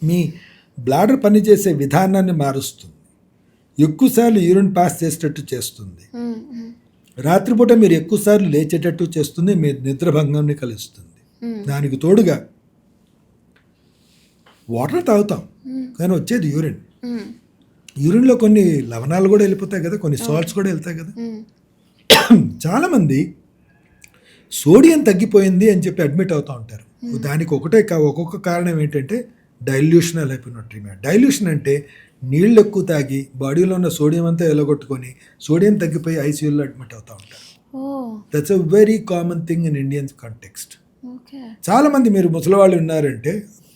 మీ బ్లాడర్ పనిచేసే విధానాన్ని మారుస్తుంది, ఎక్కువసార్లు యూరిన్ పాస్ చేసేటట్టు చేస్తుంది, రాత్రిపూట మీరు ఎక్కువసార్లు లేచేటట్టు చేస్తుంది, మీ నిద్రభంగంని కలుస్తుంది. దానికి తోడుగా వాటర్ తాగుతాం కానీ వచ్చేది యూరిన్. యూరిన్లో కొన్ని లవణాలు కూడా వెళ్ళిపోతాయి కదా, కొన్ని సాల్ట్స్ కూడా వెళ్తాయి కదా. చాలామంది సోడియం తగ్గిపోయింది అని చెప్పి అడ్మిట్ అవుతూ ఉంటారు. దానికి ఒక్కొక్క కారణం ఏంటంటే డైల్యూషనల్ హైపోనాట్రిమియా. డైల్యూషన్ అంటే నీళ్ళు ఎక్కువ తాగి బాడీలో ఉన్న సోడియం అంతా ఎలగొట్టుకొని సోడియం తగ్గిపోయి ఐసీయూలో అడ్మిట్ అవుతూ ఉంటారు. That's a very common thing in Indian context. చాలామంది మీరు ముసలివాళ్ళు ఉన్నారంటే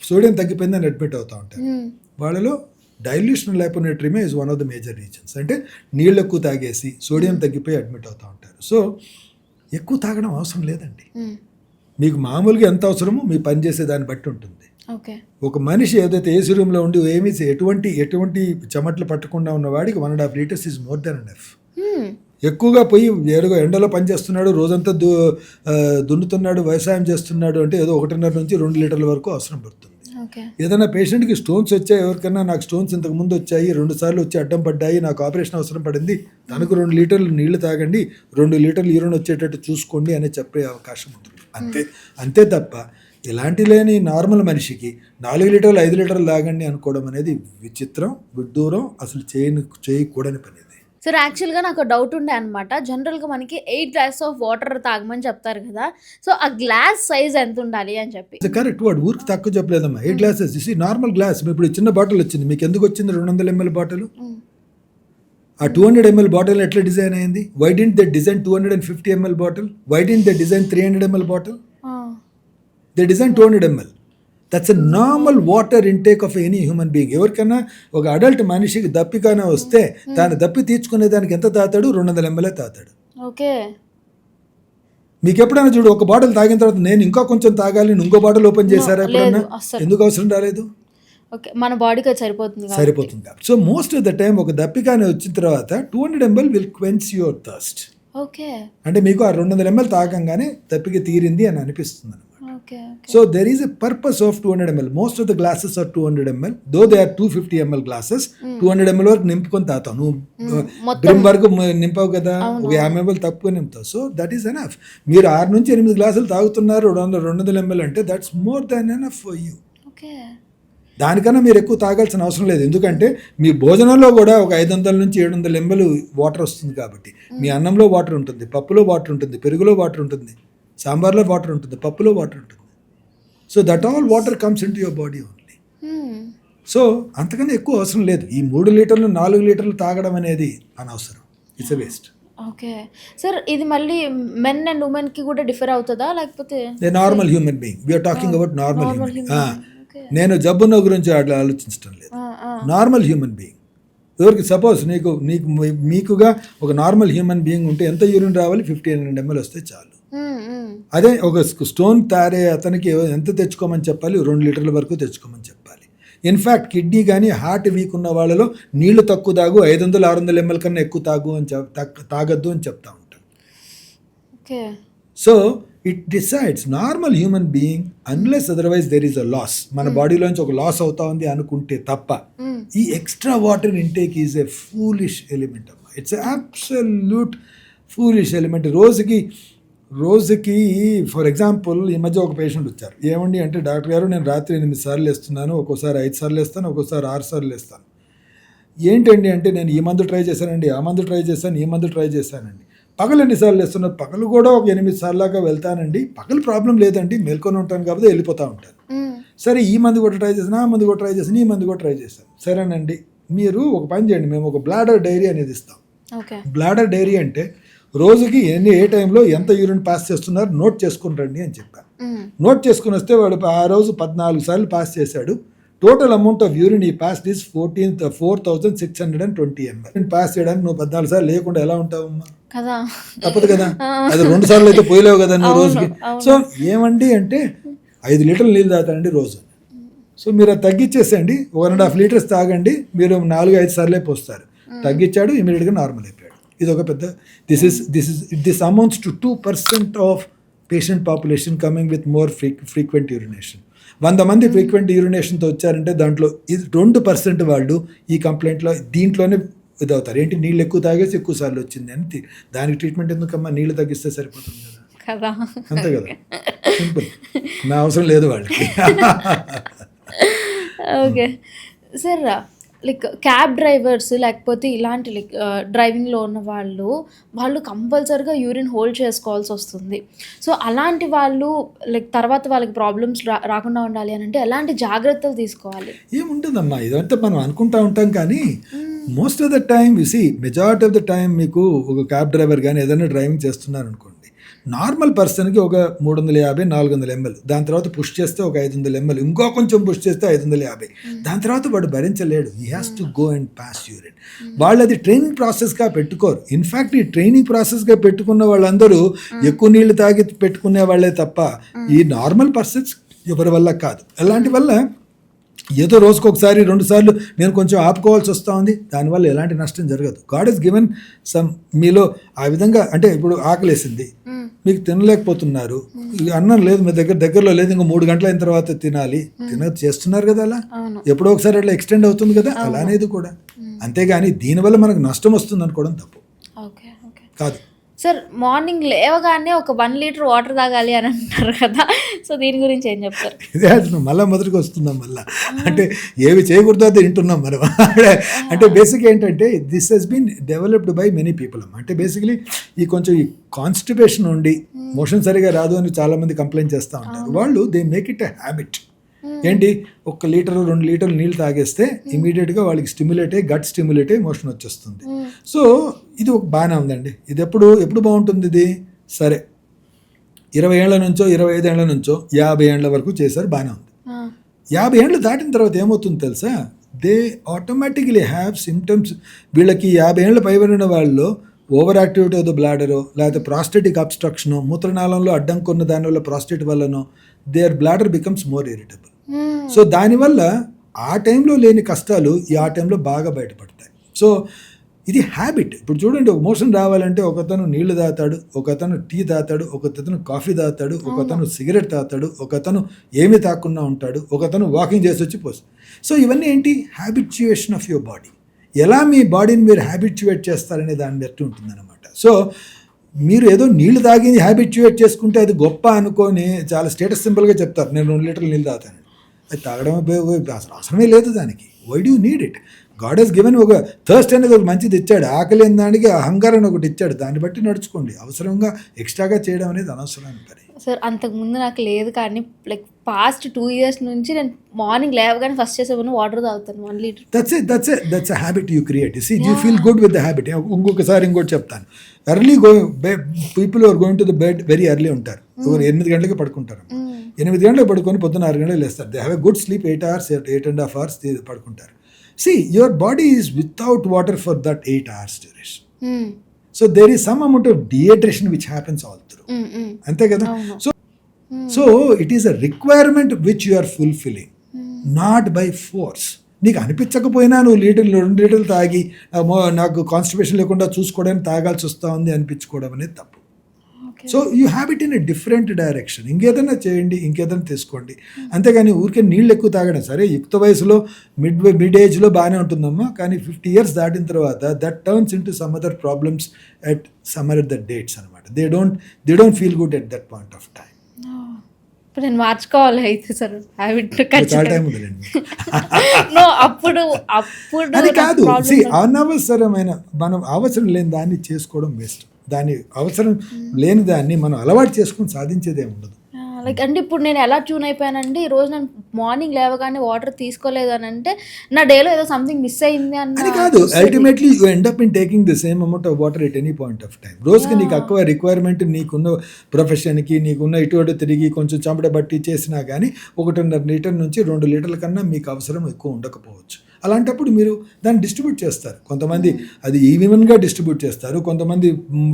సోడియం తగ్గిపోయిందని అడ్మిట్ అవుతూ ఉంటారు. వాళ్ళలో dilutional hyponatremia is one of the major reasons. అంటే నీళ్ళు ఎక్కువ తాగేసి సోడియం తగ్గిపోయి అడ్మిట్ అవుతూ ఉంటారు. సో ఎక్కువ తాగడం అవసరం లేదండి. మీకు మామూలుగా ఎంత అవసరమో మీ పని చేసే దాన్ని బట్టి ఉంటుంది. ఒక మనిషి ఏదైతే ఏసీ రూమ్లో ఉండి ఏమీ ఎటువంటి చెమట్లు పట్టకుండా ఉన్న వాడికి 1.5 litres is more than enough. ఎక్కువగా పోయి ఎండలో పని చేస్తున్నాడు, రోజంతా దున్నుతున్నాడు, వ్యవసాయం చేస్తున్నాడు అంటే ఏదో 1.5 నుంచి 2 లీటర్ల వరకు అవసరం పడుతుంది. ఏదైనా పేషెంట్కి స్టోన్స్ వచ్చాయి, ఎవరికైనా నాకు స్టోన్స్ ఇంతకు ముందు వచ్చాయి, 2 సార్లు వచ్చి అడ్డం పడ్డాయి, నాకు ఆపరేషన్ అవసరం పడింది, తనకు 2 లీటర్లు నీళ్లు తాగండి, 2 లీటర్లు యూరిన్ వచ్చేటట్టు చూసుకోండి అని చెప్పే అవకాశం ఉంటుంది. అంతే తప్ప ఇలాంటి లేని నార్మల్ మనిషికి 4 లీటర్లు 5 లీటర్లు తాగండి అనుకోవడం అనేది విచిత్రం, విడ్డూరం, అసలు చేయకూడని పని. సార్ యాక్చువల్గా నాకు డౌట్ ఉండే అనమాట. జనరల్గా మనకి 8 గ్లాస్ ఆఫ్ వాటర్ తాగమని చెప్తారు కదా, సో ఆ గ్లాస్ సైజ్ ఎంత ఉండాలి అని చెప్పి. కరెక్ట్, వాడు ఊరికి తక్కువ చెప్పలేదమ్మా. 8 గ్లాసెస్ నార్మల్ గ్లాస్. ఇప్పుడు చిన్న బాటిల్ వచ్చింది, మీకు ఎందుకు వచ్చింది 200 ml బాటిల్? ఆ 200 ml బాటిల్ ఎట్లా డిజైన్ అయింది? Why didn't they design 250 ml bottle? Why didn't they design 300 ml bottle? They design 200 ml. That's a normal water intake of any human being. ఎవరికైనా ఒక అడల్ట్ మనిషికి దప్పికైనా వస్తే తాను దప్పి తీర్చుకునే దానికి ఎంత తాతాడు? 200 ml తాతాడు. ఓకే. మీకు ఎప్పుడైనా చూడు, ఒక బాటిల్ తాగిన తర్వాత నేను ఇంకా కొంచెం తాగాలి, ఇంకో బాటిల్ ఓపెన్ చేశారా ఎప్పుడన్నా? ఎందుకు అవసరం రాలేదు? మన బాడీకి సరిపోతుంది. So most of the time ఒక దప్పికైనా వచ్చిన తర్వాత 200 ml will quench your thirst. Okay. అంటే మీకు ఆ 200 ml తాగంగానే దప్పిక తీరింది అని అనిపిస్తుంది. So there is a purpose of 200 ml. Most of the glasses are 200 ml. Though they are 250 ml glasses, 200 ml వరకు నింపుకొని తాతావు. నువ్వు బ్రిమ్ వరకు నింపావు కదా, ఒక 50 ml తక్కువ నింపుతావు. So that is enough. మీరు 6 నుంచి 8 గ్లాసులు తాగుతున్నారు 200 ml అంటే that's more than enough for you. దానికన్నా మీరు ఎక్కువ తాగాల్సిన అవసరం లేదు. ఎందుకంటే మీ భోజనంలో కూడా ఒక 500 నుంచి 700 ml వాటర్ వస్తుంది కాబట్టి. మీ అన్నంలో వాటర్ ఉంటుంది, పప్పులో వాటర్ ఉంటుంది, పెరుగులో వాటర్ ఉంటుంది, సాంబార్లో వాటర్ ఉంటుంది, పప్పులో వాటర్ ఉంటుంది. So that all water comes in to your body only. So అంతకన్నా ఎక్కువ అవసరం లేదు. ఈ 3 లీటర్లు 4 లీటర్లు తాగడం అనేది అనవసరం. It's a waste. Okay sir, ఇది మళ్ళీ మెన్ అండ్ ఉమెన్ కి కూడా డిఫర్ అవుతుందా లేకపోతే? Normal human being, we're talking about normal human. నేను జబ్బున్న గురించి అట్లా ఆలోచించడం లేదు. Normal human being. ఎవరికి సపోజ్ మీకుగా ఒక నార్మల్ హ్యూమన్ బీయింగ్ ఉంటే ఎంత యూరిన్ రావాలి? 1500 ml వస్తే చాలు. అదే ఒక స్టోన్ తారే అతనికి ఎంత తెచ్చుకోమని చెప్పాలి? 2 లీటర్ల వరకు తెచ్చుకోమని చెప్పాలి. ఇన్ఫ్యాక్ట్ కిడ్నీ కానీ హార్ట్ వీక్ ఉన్న వాళ్ళలో నీళ్లు తక్కువ తాగు, 500-600 ml కన్నా ఎక్కువ తాగద్దు అని చెప్తా ఉంటాం. So it decides normal human being unless otherwise there is a loss. మన బాడీలోంచి ఒక లాస్ అవుతా ఉంది అనుకుంటే తప్ప ఈ extra water intake is a foolish element అమ్మా. It's absolute foolish element. రోజుకి ఫర్ ఎగ్జాంపుల్ ఈ మధ్య ఒక పేషెంట్ వచ్చారు. ఏమండి అంటే, డాక్టర్ గారు నేను రాత్రి 8 సార్లు వేస్తున్నాను, ఒక్కోసారి 5 సార్లు వేస్తాను, ఒక్కోసారి 6 సార్లు వేస్తాను. ఏంటండి అంటే, నేను ఈ మందు ట్రై చేశానండి, ఆ మందు ట్రై చేశాను, ఈ మందు ట్రై చేశానండి. పగలు ఎన్నిసార్లు వేస్తున్నారు? పగలు కూడా ఒక 8 సార్లు దాకా వెళ్తానండి. పగలు ప్రాబ్లం లేదండి, మేల్కొని ఉంటాను కాబట్టి వెళ్ళిపోతూ ఉంటాను. సరే ఈ మందు కూడా ట్రై చేశాను, ఆ మందు కూడా ట్రై చేశాను, ఈ మందు కూడా ట్రై చేశాను. సరేనండి, మీరు ఒక పని చేయండి, మేము ఒక బ్లాడర్ డైరీ అనేది ఇస్తాం. బ్లాడర్ డైరీ అంటే రోజుకి ఏ టైంలో ఎంత యూరిన్ పాస్ చేస్తున్నారు నోట్ చేసుకుని రండి అని చెప్పాను. నోట్ చేసుకుని వస్తే వాడు ఆ రోజు 14 సార్లు పాస్ చేశాడు. టోటల్ అమౌంట్ ఆఫ్ యూరిన్ ఈ పాస్ ఈస్ 4,620 ml. పాస్ చేయడానికి నువ్వు 14 సార్లు లేకుండా ఎలా ఉంటావమ్మా? కదా, తప్పదు కదా. అది 2 సార్లు అయితే పోయలేవు కదా నువ్వు రోజుకి. సో ఏమండి అంటే 5 లీటర్లు నీళ్ళు తాగుతానండి రోజు. సో మీరు అది తగ్గించేసండి, 1.5 లీటర్స్ తాగండి, మీరు 4-5 సార్లే పోస్తారు. తగ్గించాడు, ఇమీడియట్గా నార్మల్ అయిపోయాడు. ఇది ఒక పెద్ద this amounts to 2% of patient population coming with more frequent urination. 100 మంది ఫ్రీక్వెంట్ యూరినేషన్తో వచ్చారంటే దాంట్లో 2% వాళ్ళు ఈ కంప్లైంట్లో దీంట్లోనే ఇదవుతారు. ఏంటి, నీళ్ళు ఎక్కువ తాగేసి ఎక్కువ సార్లు వచ్చింది అని. దానికి ట్రీట్మెంట్ ఎందుకమ్మా, నీళ్ళు తగ్గిస్తే సరిపోతుంది కదా, అంతే కదా, సింపుల్. నా అవసరం లేదు వాళ్ళకి. Okay sir, like cab drivers లేకపోతే ఇలాంటి లైక్ డ్రైవింగ్లో ఉన్న వాళ్ళు కంపల్సరీగా యూరిన్ హోల్డ్ చేసుకోవాల్సి వస్తుంది. సో అలాంటి వాళ్ళు లైక్ తర్వాత వాళ్ళకి ప్రాబ్లమ్స్ రాకుండా ఉండాలి అని అంటే ఎలాంటి జాగ్రత్తలు తీసుకోవాలి? ఏముంటుందమ్మా, ఇదంతా మనం అనుకుంటా ఉంటాం కానీ most of the time majority of the time మీకు ఒక క్యాబ్ డ్రైవర్ కానీ ఏదైనా డ్రైవింగ్ చేస్తున్నారు అనుకోండి, నార్మల్ పర్సన్కి ఒక 350-400 ml, దాని తర్వాత పుష్ చేస్తే ఒక 500 ml, ఇంకో కొంచెం పుష్ చేస్తే 550, దాని తర్వాత వాడు భరించలేడు. He has to go and pass urine. వాళ్ళు అది ట్రైనింగ్ ప్రాసెస్గా పెట్టుకోరు. ఇన్ఫ్యాక్ట్ ఈ ట్రైనింగ్ ప్రాసెస్గా పెట్టుకున్న వాళ్ళందరూ ఎక్కువ నీళ్లు తాగి పెట్టుకునే వాళ్ళే తప్ప ఈ నార్మల్ పర్సన్స్ ఎవరి వల్ల కాదు. అలాంటి వల్ల ఏదో రోజుకు 1-2 సార్లు నేను కొంచెం ఆపుకోవాల్సి వస్తూ ఉంది, దానివల్ల ఎలాంటి నష్టం జరగదు. గాడ్ ఇస్ గివెన్ సమ్, మీలో ఆ విధంగా అంటే ఇప్పుడు ఆకలేసింది, మీకు తినలేకపోతున్నారు, అన్నం లేదు మీ దగ్గరలో లేదు, ఇంకా 3 గంటల అయిన తర్వాత తినాలి, చేస్తున్నారు కదా, అలా ఎప్పుడో ఒకసారి అట్లా ఎక్స్టెండ్ అవుతుంది కదా, అలానేది కూడా. అంతేగాని దీనివల్ల మనకు నష్టం వస్తుంది అనుకోవడం తప్పు కాదు. సార్, మార్నింగ్ లేవగానే ఒక 1 లీటర్ వాటర్ తాగాలి అని అంటారు కదా, సో దీని గురించి ఏం చెప్తారు? ఇదే మళ్ళీ మొదటికి వస్తున్నాం, మళ్ళీ అంటే ఏవి చేయకూడదో అది వింటున్నాం మనం. అంటే బేసిక్ ఏంటంటే this has been developed by many people. అంటే బేసికలీ ఈ కొంచెం ఈ కాన్స్టిపేషన్ ఉండి మోషన్ సరిగా రాదు అని చాలామంది కంప్లైంట్ చేస్తూ ఉంటారు. వాళ్ళు they make it a habit. ఏంటి, 1 లీటరు 2 లీటర్లు నీళ్ళు తాగేస్తే ఇమీడియట్గా వాళ్ళకి గట్ స్టిమ్యులేట్ అయ్యి మోషన్ వచ్చేస్తుంది. సో ఇది ఒక బాగానే ఉందండి. ఇది ఎప్పుడు బాగుంటుంది ఇది? సరే 20 ఏళ్ల నుంచో 25 ఏళ్ల నుంచో 50 ఏళ్ల వరకు చేశారు, బాగానే ఉంది. 50 ఏళ్ళు దాటిన తర్వాత ఏమవుతుంది తెలుసా, దే ఆటోమేటిక్లీ హ్యావ్ సిమ్టమ్స్. వీళ్ళకి 50 ఏళ్ళ పైబడిన వాళ్ళలో ఓవర్ యాక్టివిటీ ఆఫ్ ద బ్లాడరో లేకపోతే ప్రాస్టేటిక్ అబ్స్ట్రక్షనో, మూత్రనాళంలో అడ్డంకున్న దానివల్ల ప్రాస్టేట్ వల్లనో their bladder becomes more irritable. So దానివల్ల ఆ టైంలో లేని కష్టాలు ఆ టైంలో బాగా బయటపడతాయి. సో ఇది హ్యాబిట్. ఇప్పుడు చూడండి, మోషన్ రావాలంటే ఒకతను నీళ్లు తాగుతాడు, ఒకతను టీ తాగుతాడు, ఒకతను కాఫీ తాగుతాడు, ఒకతను సిగరెట్ తాగుతాడు, ఒకతను ఏమీ తాకుండా ఉంటాడు, ఒకతను వాకింగ్ చేసి వచ్చి పోస్తాడు. సో ఇవన్నీ ఏంటి, హ్యాబిచ్యుయేషన్ ఆఫ్ యువర్ బాడీ. ఎలా మీ బాడీని మీరు హ్యాబిచ్యుయేట్ చేస్తారనే దాన్ని బట్టి ఉంటుందన్నమాట. సో మీరు ఏదో నీళ్లు తాగి హ్యాబిచ్యుయేట్ చేసుకుంటే అది గొప్ప అనుకొని చాలా స్టేటస్ సింపుల్గా చెప్తారు, నేను 2 లీటర్లు నీళ్ళు తాగుతాను. అది తాగడం అవసరమే లేదు దానికి. Why do need it? God has given ఒక థర్స్ట్ అనేది ఒక మంచిది ఇచ్చాడు, ఆకలి అనే దానికి అహంకారం ఒకటి ఇచ్చాడు, దాన్ని బట్టి నడుచుకోండి. అవసరంగా ఎక్స్ట్రాగా చేయడం అనేది అనవసరం పని. సార్, అంతకుముందు నాకు లేదు కానీ లైక్ పాస్ట్ 2 years నుంచి నేను మార్నింగ్ లేవగానే ఫస్ట్ చేసేవన్నీ వాటర్ తాగుతాను 1 litre. That's a habit you create. See you feel good with the habit. ఇంకోటి చెప్తాను, people are going to the bed very early ఉంటారు. 8 గంటలకి పడుకుంటారు. 8 గంటలకు పడుకొని పొద్దున్న 6 గంటలకు లేస్తారు. They have a good sleep, 8 hours 8.5 hours పడుకుంటారు. See, your body is without water for that 8 hours duration. So there is some amount of dehydration which happens all through. Ante kada? So it is a requirement which you are fulfilling, not by force. నీకు అనిపించకపోయినా నువ్వు 2 లీటర్లు తాగి నాకు constipation లేకుండా చూసుకోవడానికి తాగాల్సి వస్తూ ఉంది అనిపించుకోవడం అనేది తప్పు. So you have it in a different direction. ఇంకేదైనా చేయండి, ఇంకేదైనా తీసుకోండి, అంతేగాని ఊరికే నీళ్ళు ఎక్కువ తాగడం. సరే యుక్త వయసులో మిడ్ ఏజ్లో బాగానే ఉంటుందమ్మా, కానీ 50 years దాటిన తర్వాత that turns in to some other problems at some other dates అనమాట. They don't feel good at that point of time. ఇప్పుడు నేను మార్చుకోవాలి అయితే సార్ హ్యాబిట్. చాలా టైం ఉందండి. అప్పుడు అది కాదు, అనవసరమైన మనం అవసరం లేని దాన్ని చేసుకోవడం బెస్ట్. దాని అవసరం లేని దాన్ని మనం అలవాటు చేసుకుని సాధించేదే ఉండదు. లైక్ అంటే ఇప్పుడు నేను ఎలా ట్యూన్ అయిపోయానంటే ఈరోజు నేను మార్నింగ్ లేవగానే వాటర్ తీసుకోలేదు అని అంటే నా డేలో ఏదో సంథింగ్ మిస్ అయింది అని అన్న కాదు, ultimately you end up in taking the same amount of water at any point of time. రోజుకి నీకు ఎక్కువ రిక్వైర్మెంట్ నీకున్న ప్రొఫెషన్కి నీకున్న ఇటువంటి తిరిగి కొంచెం చెమట బట్టి చేసినా కానీ 1.5 లీటర్ నుంచి 2 లీటర్ల కన్నా మీకు అవసరం ఎక్కువ ఉండకపోవచ్చు. అలాంటప్పుడు మీరు దాన్ని డిస్ట్రిబ్యూట్ చేస్తారు. కొంతమంది అది ఈవెన్గా డిస్ట్రిబ్యూట్ చేస్తారు, కొంతమంది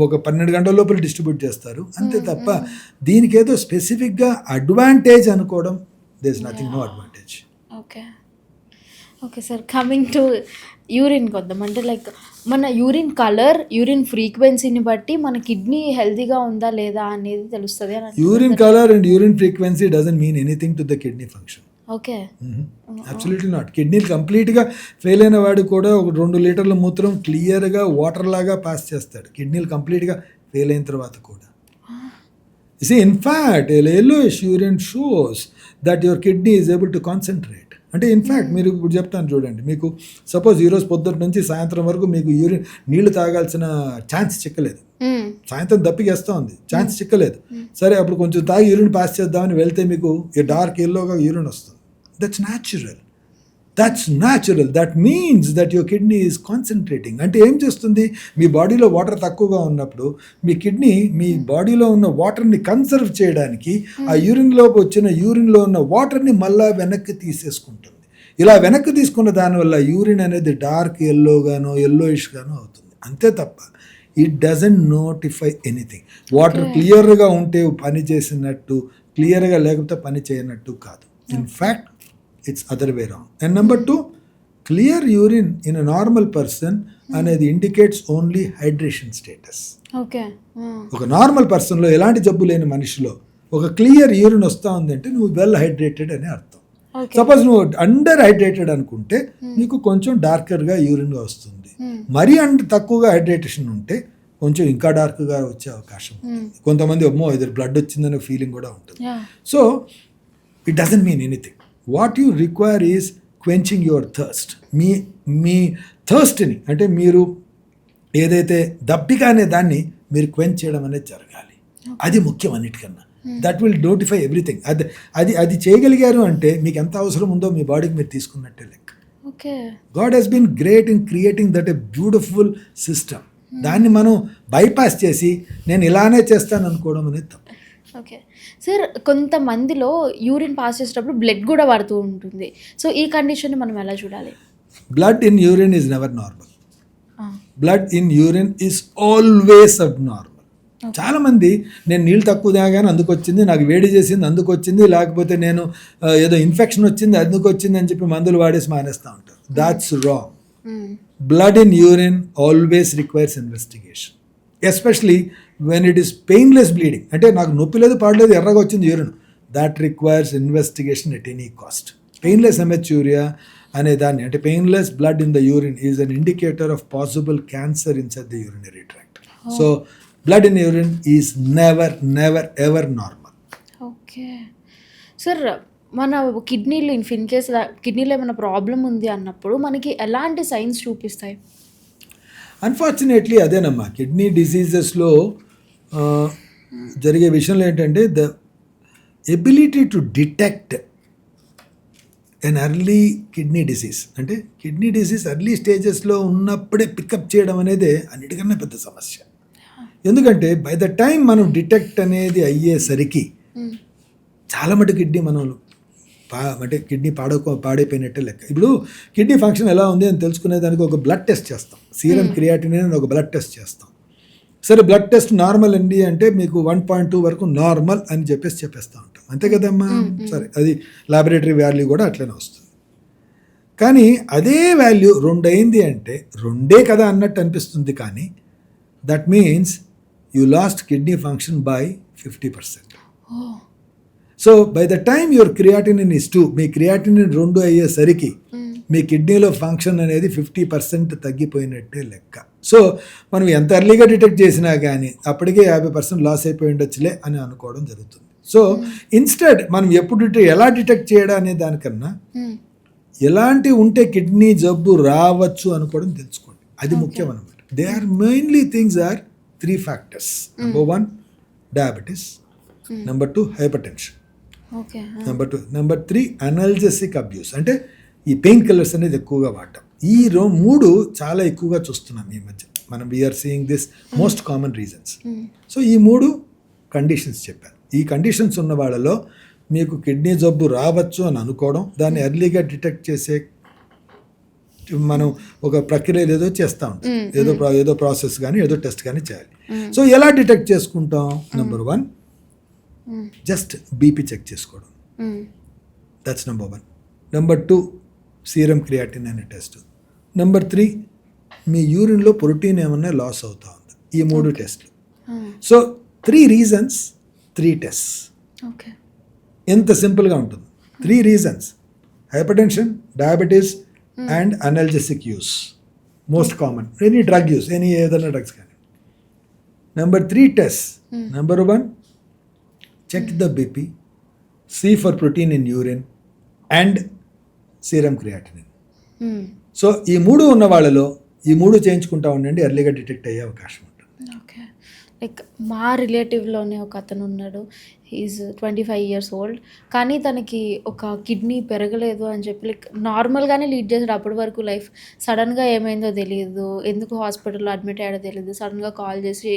ఒక 12 గంటల లోపల డిస్ట్రిబ్యూట్ చేస్తారు. అంతే తప్ప దీనికి ఏదో స్పెసిఫిక్గా అడ్వాంటేజ్ అనుకోవడం, there is nothing, no advantage. Okay okay sir, coming to యూరిన్కి వద్దాం. అంటే లైక్ మన యూరిన్ కలర్, యూరిన్ ఫ్రీక్వెన్సీని బట్టి మన కిడ్నీ హెల్తీగా ఉందా లేదా అనేది తెలుస్తుంది అని urine colour and urine frequency doesn't mean anything to the kidney function. Okay absolutely not. కిడ్నీలు కంప్లీట్గా ఫెయిల్ అయిన వాడు కూడా ఒక 2 లీటర్ల మూత్రం క్లియర్గా వాటర్ లాగా పాస్ చేస్తాడు, కిడ్నీలు కంప్లీట్గా ఫెయిల్ అయిన తర్వాత కూడా. See, in fact, a yellowish urine shows that your kidney is able to concentrate. అంటే ఇన్ఫ్యాక్ట్ మీరు ఇప్పుడు చెప్తాను చూడండి, మీకు సపోజ్ ఈరోజు పొద్దున్న నుంచి సాయంత్రం వరకు మీకు యూరిన్ నీళ్లు తాగాల్సిన ఛాన్స్ చిక్కలేదు, సాయంత్రం దప్పికేస్తూ ఉంది, ఛాన్స్ చిక్కలేదు. సరే అప్పుడు కొంచెం తాగి యూరిన్ పాస్ చేద్దామని వెళ్తే మీకు డార్క్ ఎల్లోగా యూరిన్ వస్తుంది. That's natural. That means that your kidney is concentrating. అంటే ఏం చేస్తుంది, మీ బాడీలో వాటర్ తక్కువగా ఉన్నప్పుడు మీ కిడ్నీ మీ బాడీలో ఉన్న వాటర్ని కన్సర్వ్ చేయడానికి ఆ యూరిన్లోకి వచ్చిన యూరిన్లో ఉన్న వాటర్ని మళ్ళా వెనక్కి తీసేసుకుంటుంది. ఇలా వెనక్కి తీసుకున్న దానివల్ల యూరిన్ అనేది డార్క్ ఎల్లోగానో ఎల్లోయిష్గానో అవుతుంది. అంతే తప్ప it doesn't notify anything. Water క్లియర్గా ఉంటే పని చేసినట్టు, క్లియర్గా లేకపోతే పని చేయనట్టు కాదు. In fact it's other way around. And number 2, clear urine in a normal person అనేది indicates only hydration status. Okay ఒక నార్మల్ పర్సన్లో ఎలాంటి జబ్బు లేని మనిషిలో ఒక క్లియర్ యూరిన్ వస్తూ ఉందంటే నువ్వు వెల్ హైడ్రేటెడ్ అని అర్థం. సపోజ్ నువ్వు అండర్ హైడ్రేటెడ్ అనుకుంటే నీకు కొంచెం డార్కర్గా యూరిన్గా వస్తుంది. మరీ తక్కువగా హైడ్రేషన్ ఉంటే కొంచెం ఇంకా డార్క్గా వచ్చే అవకాశం ఉంటుంది. కొంతమంది అమ్మో ఇది బ్లడ్ వచ్చిందనే ఫీలింగ్ కూడా ఉంటుంది. So it doesn't mean anything. What you require is quenching your thirst. మీ థర్స్ట్ని అంటే మీరు ఏదైతే దప్పిక అనే దాన్ని మీరు క్వెంచ్ చేయడం అనేది జరగాలి. అది ముఖ్యం అన్నిటికన్నా. That will notify everything. అది చేయగలిగారు అంటే మీకు ఎంత అవసరం ఉందో మీ బాడీకి మీరు తీసుకున్నట్టే లెక్క. God has been great in creating that a beautiful system. దాన్ని మనం బైపాస్ చేసి నేను ఇలానే చేస్తాను అనుకోవడం అనేది తప్పు. ఓకే సార్, కొంతమందిలో యూరిన్ పాస్ చేసేటప్పుడు బ్లడ్ కూడా పడుతూ ఉంటుంది. సో ఈ కండిషన్ మనం ఎలా చూడాలి? Blood in urine is never normal. Blood in urine is always abnormal. చాలామంది నేను నీళ్ళు తక్కువ తాగాను అందుకు వచ్చింది, నాకు వేడి చేసింది అందుకు వచ్చింది, లేకపోతే నేను ఏదో ఇన్ఫెక్షన్ వచ్చింది అందుకు వచ్చింది అని చెప్పి మందులు వాడేసి మానేస్తూ ఉంటారు. That's wrong. Blood in urine always requires investigation, especially when it is painless bleeding. అంటే నాకు నొప్పి లేదు పాడలేదు ఎర్రగా వచ్చింది urine, that requires investigation at any cost. Painless hematuria అనే దాన్ని అంటే painless blood in the urine is an indicator of possible cancer inside the urinary tract. So blood in urine is never ever normal. Okay sir, మన కిడ్నీలు in case కిడ్నీలో ఏమైనా problem ఉంది అన్నప్పుడు మనకి ఎలాంటి సైన్స్ చూపిస్తాయి? అన్ఫార్చునేట్లీ అదేనమ్మా, కిడ్నీ డిసీజెస్లో జరిగే విషయంలో ఏంటంటే the ability to detect an early kidney disease, అంటే కిడ్నీ డిసీజ్ ఎర్లీ స్టేజెస్లో ఉన్నప్పుడే పికప్ చేయడం అనేది అన్నిటికన్నా పెద్ద సమస్య. ఎందుకంటే బై ద టైం మనం డిటెక్ట్ అనేది అయ్యేసరికి చాలా మటు కిడ్నీ మనం అంటే కిడ్నీ పాడైపోయినట్టే లెక్క. ఇప్పుడు కిడ్నీ ఫంక్షన్ ఎలా ఉంది అని తెలుసుకునేదానికి ఒక బ్లడ్ టెస్ట్ చేస్తాం, సీరం క్రియాటినిన్ అని ఒక బ్లడ్ టెస్ట్ చేస్తాం. సరే బ్లడ్ టెస్ట్ నార్మల్ అండి అంటే మీకు 1.2 వరకు నార్మల్ అని చెప్పేస్తూ ఉంటాం, అంతే కదమ్మా. సరే అది లాబొరేటరీ వాల్యూ కూడా అట్లనే వస్తుంది. కానీ అదే వాల్యూ 2 అయింది అంటే 2 కదా అన్నట్టు అనిపిస్తుంది, కానీ that means you last kidney function by 50%. So by the time your creatinine is 2, me creatinine 2 అయ్యేసరికి మీ కిడ్నీలో ఫంక్షన్ అనేది 50% తగ్గిపోయినట్టే లెక్క. సో మనం ఎంత ఎర్లీగా డిటెక్ట్ చేసినా కానీ అప్పటికే 50% లాస్ అయిపోయి ఉండొచ్చులే అని అనుకోవడం జరుగుతుంది. సో ఇన్స్టెడ్ మనం ఎప్పుడు ఎలా డిటెక్ట్ చేయడం అనే దానికన్నా ఎలాంటి ఉంటే కిడ్నీ జబ్బు రావచ్చు అనుకోవడం తెలుసుకోండి, అది ముఖ్యం అనమాట. They are mainly things are 3 factors. Number 1 diabetes, Number 2 hypertension, okay. Number 3 analgesic abuse, అంటే ఈ పెయిన్ కిల్లర్స్ అనేది ఎక్కువగా వాడటం. ఈ 3 చాలా ఎక్కువగా చూస్తున్నాం ఈ మధ్య. మనం we're seeing this most common reasons. So ఈ 3 కండిషన్స్ చెప్పారు. ఈ కండిషన్స్ ఉన్న వాళ్ళలో మీకు కిడ్నీ జబ్బు రావచ్చు అని అనుకోవడం, దాన్ని ఎర్లీగా డిటెక్ట్ చేసే మనం ఒక ప్రక్రియ ఏదో చేస్తూ ఉంటాం, ఏదో ప్రాసెస్ కానీ ఏదో టెస్ట్ కానీ చేయాలి. సో ఎలా డిటెక్ట్ చేసుకుంటాం? నెంబర్ 1 జస్ట్ బీపీ చెక్ చేసుకోవడం, that's number 1. Number 2 serum creatinine అనే టెస్ట్. నెంబర్ 3 మీ యూరిన్లో ప్రోటీన్ ఏమన్నా లాస్ అవుతా ఉంది. ఈ 3 టెస్ట్లు. So 3 reasons 3 test. ఓకే. ఎంత సింపుల్గా ఉంటుంది. 3 reasons: hypertension, diabetes and analgesic use, most common. Any drug use, ఏదైనా డ్రగ్స్ కానీ. Number 3 test. Number 1 check the BP, see for protein in urine and serum creatinine. So ఈ 3 ఉన్న వాళ్ళలో ఈ 3 చేయించుకుంటా ఉండండి, ఎర్లీగా డిటెక్ట్ అయ్యే అవకాశం ఉంటుంది. ఓకే. లైక్ మా రిలేటివ్లోనే ఒక అతను ఉన్నాడు. Is 25 years old. కానీ తనకి ఒక కిడ్నీ పెరగలేదు అని చెప్పి లైక్ నార్మల్గానే లీడ్ చేశాడు అప్పటి వరకు లైఫ్. సడన్గా ఏమైందో తెలియదు, ఎందుకు హాస్పిటల్లో అడ్మిట్ అయ్యాడో తెలియదు. సడన్గా కాల్ చేసి